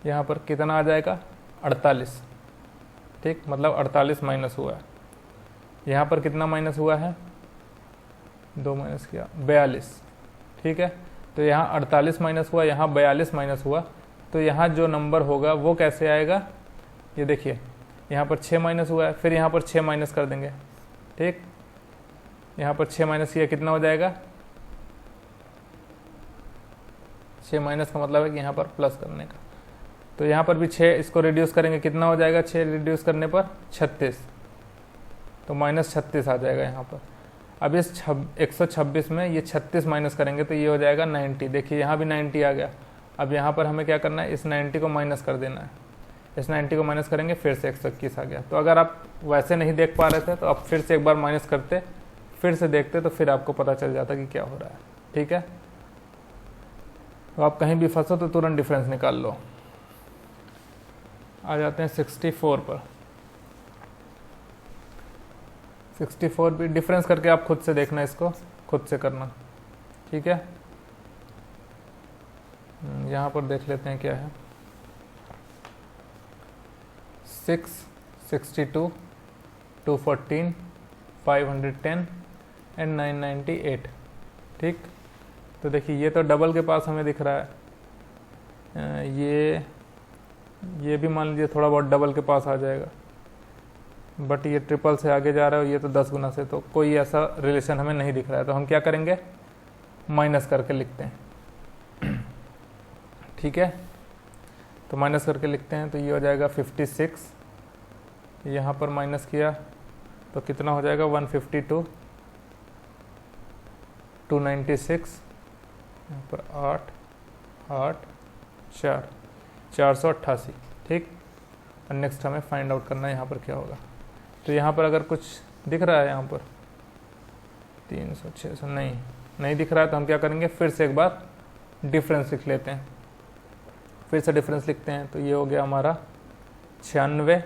यहाँ पर कितना आ जाएगा 48, ठीक, मतलब 48 माइनस हुआ है। यहाँ पर कितना माइनस हुआ है, 2 माइनस किया 42, ठीक है। तो यहाँ 48 माइनस हुआ, यहाँ 42 माइनस हुआ। तो यहाँ जो नंबर होगा वो कैसे आएगा, ये देखिए यहाँ पर 6 माइनस हुआ है, फिर यहाँ पर 6 माइनस कर देंगे, ठीक। यहाँ पर 6 माइनस किया कितना हो जाएगा, 6 माइनस का मतलब है कि यहाँ पर प्लस करने का। तो यहाँ पर भी 6 इसको रिड्यूस करेंगे, कितना हो जाएगा 6 रिड्यूस करने पर 36, तो माइनस 36 आ जाएगा यहाँ पर। अब इस 126 में ये 36 माइनस करेंगे तो ये हो जाएगा 90। देखिए यहाँ भी 90 आ गया। अब यहाँ पर हमें क्या करना है, इस 90 को माइनस कर देना है। इस 90 को माइनस करेंगे, फिर से 121 आ गया। तो अगर आप वैसे नहीं देख पा रहे थे तो आप फिर से एक बार माइनस करते, फिर से देखते, तो फिर आपको पता चल जाता कि क्या हो रहा है, ठीक है। तो आप कहीं भी फंसो तो तुरंत डिफरेंस निकाल लो। आ जाते हैं 64 पर। 64 भी डिफरेंस करके आप खुद से देखना, इसको खुद से करना, ठीक है। यहाँ पर देख लेते हैं क्या है, 6, 62, 214, 510 एंड 998, ठीक। तो देखिए ये तो डबल के पास हमें दिख रहा है, ये भी मान लीजिए थोड़ा बहुत डबल के पास आ जाएगा, बट ये ट्रिपल से आगे जा रहा है, ये तो 10 गुना से, तो कोई ऐसा रिलेशन हमें नहीं दिख रहा है। तो हम क्या करेंगे, माइनस करके लिखते हैं, ठीक है। तो माइनस करके लिखते हैं, तो ये हो जाएगा 56, यहाँ पर माइनस किया तो कितना हो जाएगा 152, 296, यहाँ पर 8, 8, 4, 488, ठीक। और नेक्स्ट हमें फाइंड आउट करना है यहाँ पर क्या होगा। तो यहाँ पर अगर कुछ दिख रहा है, यहाँ पर 300, 600 नहीं दिख रहा है, तो हम क्या करेंगे, फिर से एक बार डिफरेंस लिख लेते हैं। फिर से डिफरेंस लिखते हैं, तो ये हो गया हमारा 96,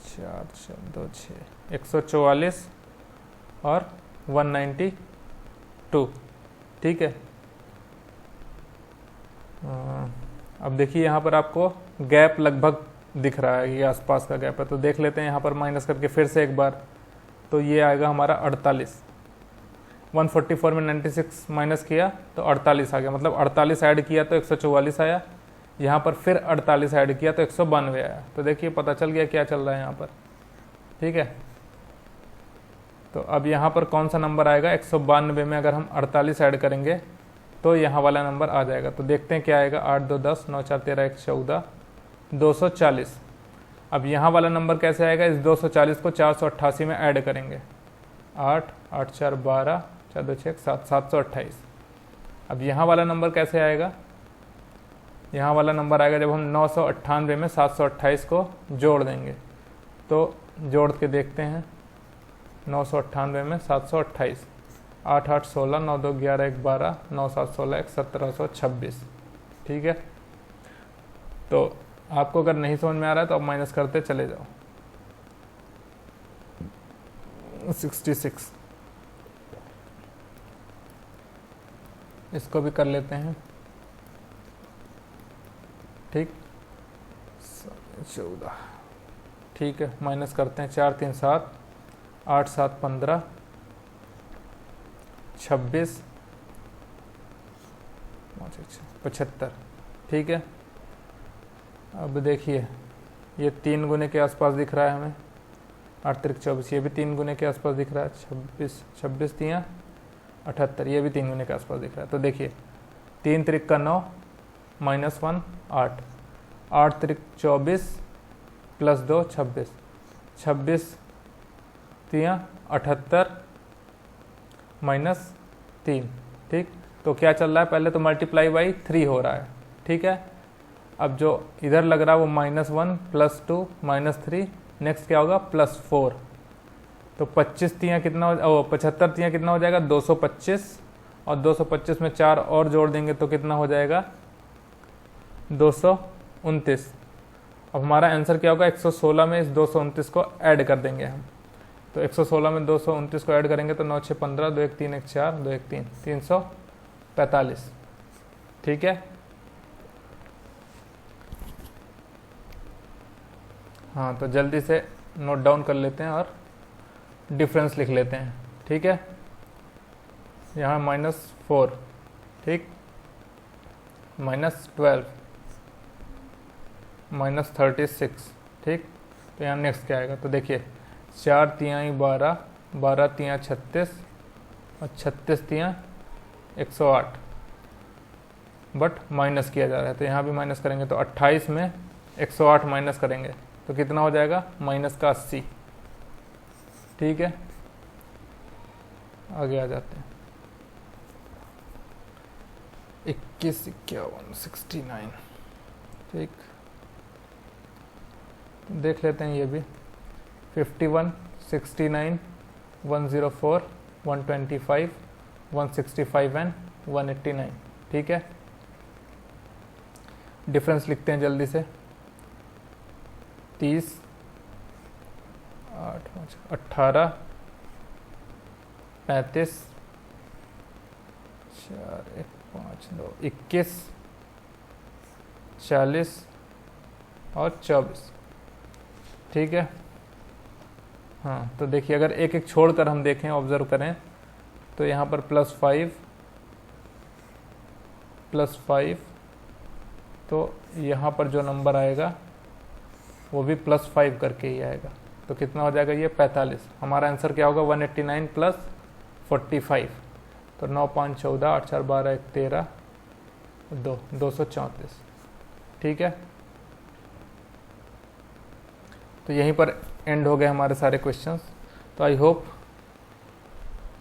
4, 2, 6, 144 और 192, ठीक है। अब देखिए यहाँ पर आपको गैप लगभग दिख रहा है, ये आसपास का गैप है। तो देख लेते हैं यहाँ पर माइनस करके फिर से एक बार, तो ये आएगा हमारा 48। 144 में 96 माइनस किया तो 48 आ गया, मतलब 48 ऐड किया तो 144 आया। यहाँ पर फिर 48 ऐड किया तो 192 आया। तो देखिए पता चल गया क्या चल रहा है यहाँ पर, ठीक है। तो अब यहाँ पर कौन सा नंबर आएगा, 192 में अगर हम 48 ऐड करेंगे तो यहाँ वाला नंबर आ जाएगा। तो देखते हैं क्या आएगा, 8, 2, 10, 9, 4, 13, 1, 14, 240। अब यहाँ वाला नंबर कैसे आएगा, इस 240 को 488 में ऐड करेंगे, 8, 8, 4, 12, 4, 2, 6, 7, 728। अब यहाँ वाला नंबर कैसे आएगा, यहाँ वाला नंबर आएगा जब हम 998 में 728 को जोड़ देंगे। तो जोड़ के देखते हैं, 998 में 728, 8 8 16, 9 2 11 1 12, 9 7 16 1 1726। ठीक है, तो आपको अगर नहीं समझ में आ रहा है तो आप माइनस करते चले जाओ। 66, इसको भी कर लेते हैं। ठीक, 14, ठीक है, माइनस करते हैं। 4 3 7, 8 7 15, 26, 75। ठीक है, अब देखिए ये 3 गुने के आसपास दिख रहा है हमें, 8 3 24, ये भी 3 गुने के आसपास दिख रहा है। 26 26 3 78, ये भी 3 गुने के आसपास दिख रहा है। तो देखिए 3 3 का 9 -1 8, 8 3 24 + 2 26, 26 3 78 -3। ठीक, तो क्या चल रहा है, पहले तो मल्टीप्लाई बाई 3 हो रहा है। ठीक है, अब जो इधर लग रहा है वो -1 +2 -3, नेक्स्ट क्या होगा +4। तो 25 तियाँ कितना हो, 75 तियाँ कितना हो जाएगा 225, और 225 में 4 और जोड़ देंगे तो कितना हो जाएगा 229। अब हमारा आंसर क्या होगा, 116 में इस 229 को ऐड कर देंगे हम। तो 116 में 229 को ऐड करेंगे तो 9 6 15, 2 1 3 1 4, 2 1 3, 345। ठीक है, हाँ, तो जल्दी से नोट डाउन कर लेते हैं और डिफरेंस लिख लेते हैं। ठीक है, यहाँ -4, ठीक, -12, -36। ठीक, तो यहाँ नेक्स्ट क्या आएगा, तो देखिए 4 तिहाई 12, 12 तिहाई 36, और 36 तिहाई 108, बट माइनस किया जा रहा है तो यहाँ भी माइनस करेंगे। तो 28 में 108 माइनस करेंगे तो कितना हो जाएगा -80। ठीक है, आगे आ जाते हैं। 21 51 69। ठीक, देख लेते हैं ये भी। 51 69 104 125 165 एंड 189। ठीक है, डिफरेंस लिखते हैं जल्दी से। 30 8 18 35 4 1 5 2 21 40 और 24। ठीक है, हाँ, तो देखिए अगर एक एक छोड़कर हम देखें, ऑब्जर्व करें, तो यहाँ पर +5 +5, तो यहाँ पर जो नंबर आएगा वो भी +5 करके ही आएगा। तो कितना हो जाएगा ये 45। हमारा आंसर क्या होगा 189 + 45। तो 9 5 14, 8 4 12 1 13, 2 234। ठीक है, तो यहीं पर एंड हो गए हमारे सारे क्वेश्चंस। तो आई होप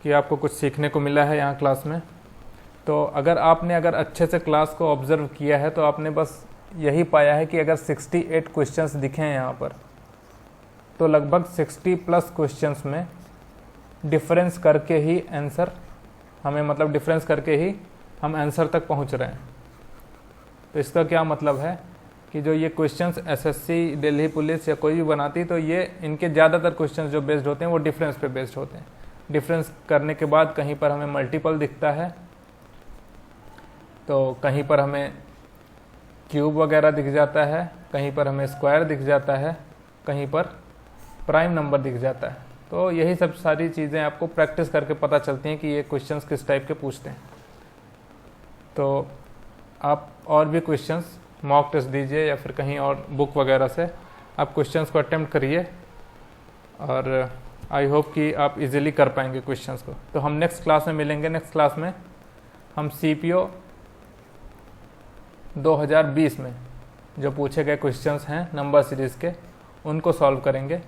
कि आपको कुछ सीखने को मिला है यहाँ क्लास में। तो अगर आपने अच्छे से क्लास को ऑब्जर्व किया है तो आपने बस यही पाया है कि अगर 68 क्वेश्चंस दिखे हैं यहाँ पर, तो लगभग 60+ क्वेश्चंस में डिफरेंस करके ही आंसर हमें, मतलब डिफरेंस करके ही हम आंसर तक पहुँच रहे हैं। तो इसका क्या मतलब है कि जो ये क्वेश्चंस एसएससी, दिल्ली पुलिस या कोई भी बनाती, तो ये इनके ज़्यादातर क्वेश्चंस जो बेस्ड होते हैं वो डिफरेंस पे बेस्ड होते हैं। डिफरेंस करने के बाद कहीं पर हमें मल्टीपल दिखता है, तो कहीं पर हमें क्यूब वगैरह दिख जाता है, कहीं पर हमें स्क्वायर दिख जाता है, कहीं पर प्राइम नंबर दिख जाता है। तो यही सब सारी चीज़ें आपको प्रैक्टिस करके पता चलती हैं कि ये क्वेश्चंस किस टाइप के पूछते हैं। तो आप और भी क्वेश्चंस मॉक टेस्ट दीजिए या फिर कहीं और बुक वगैरह से आप क्वेश्चंस को अटेम्प्ट करिए, और आई होप कि आप इजीली कर पाएंगे क्वेश्चंस को। तो हम नेक्स्ट क्लास में मिलेंगे। नेक्स्ट क्लास में हम CPO 2020 में जो पूछे गए क्वेश्चंस हैं नंबर सीरीज़ के, उनको सॉल्व करेंगे।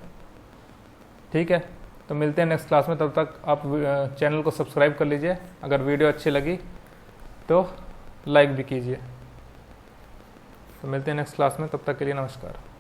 ठीक है, तो मिलते हैं नेक्स्ट क्लास में। तब तक आप चैनल को सब्सक्राइब कर लीजिए, अगर वीडियो अच्छी लगी तो लाइक भी कीजिए। तो मिलते हैं नेक्स्ट क्लास में, तब तक के लिए नमस्कार।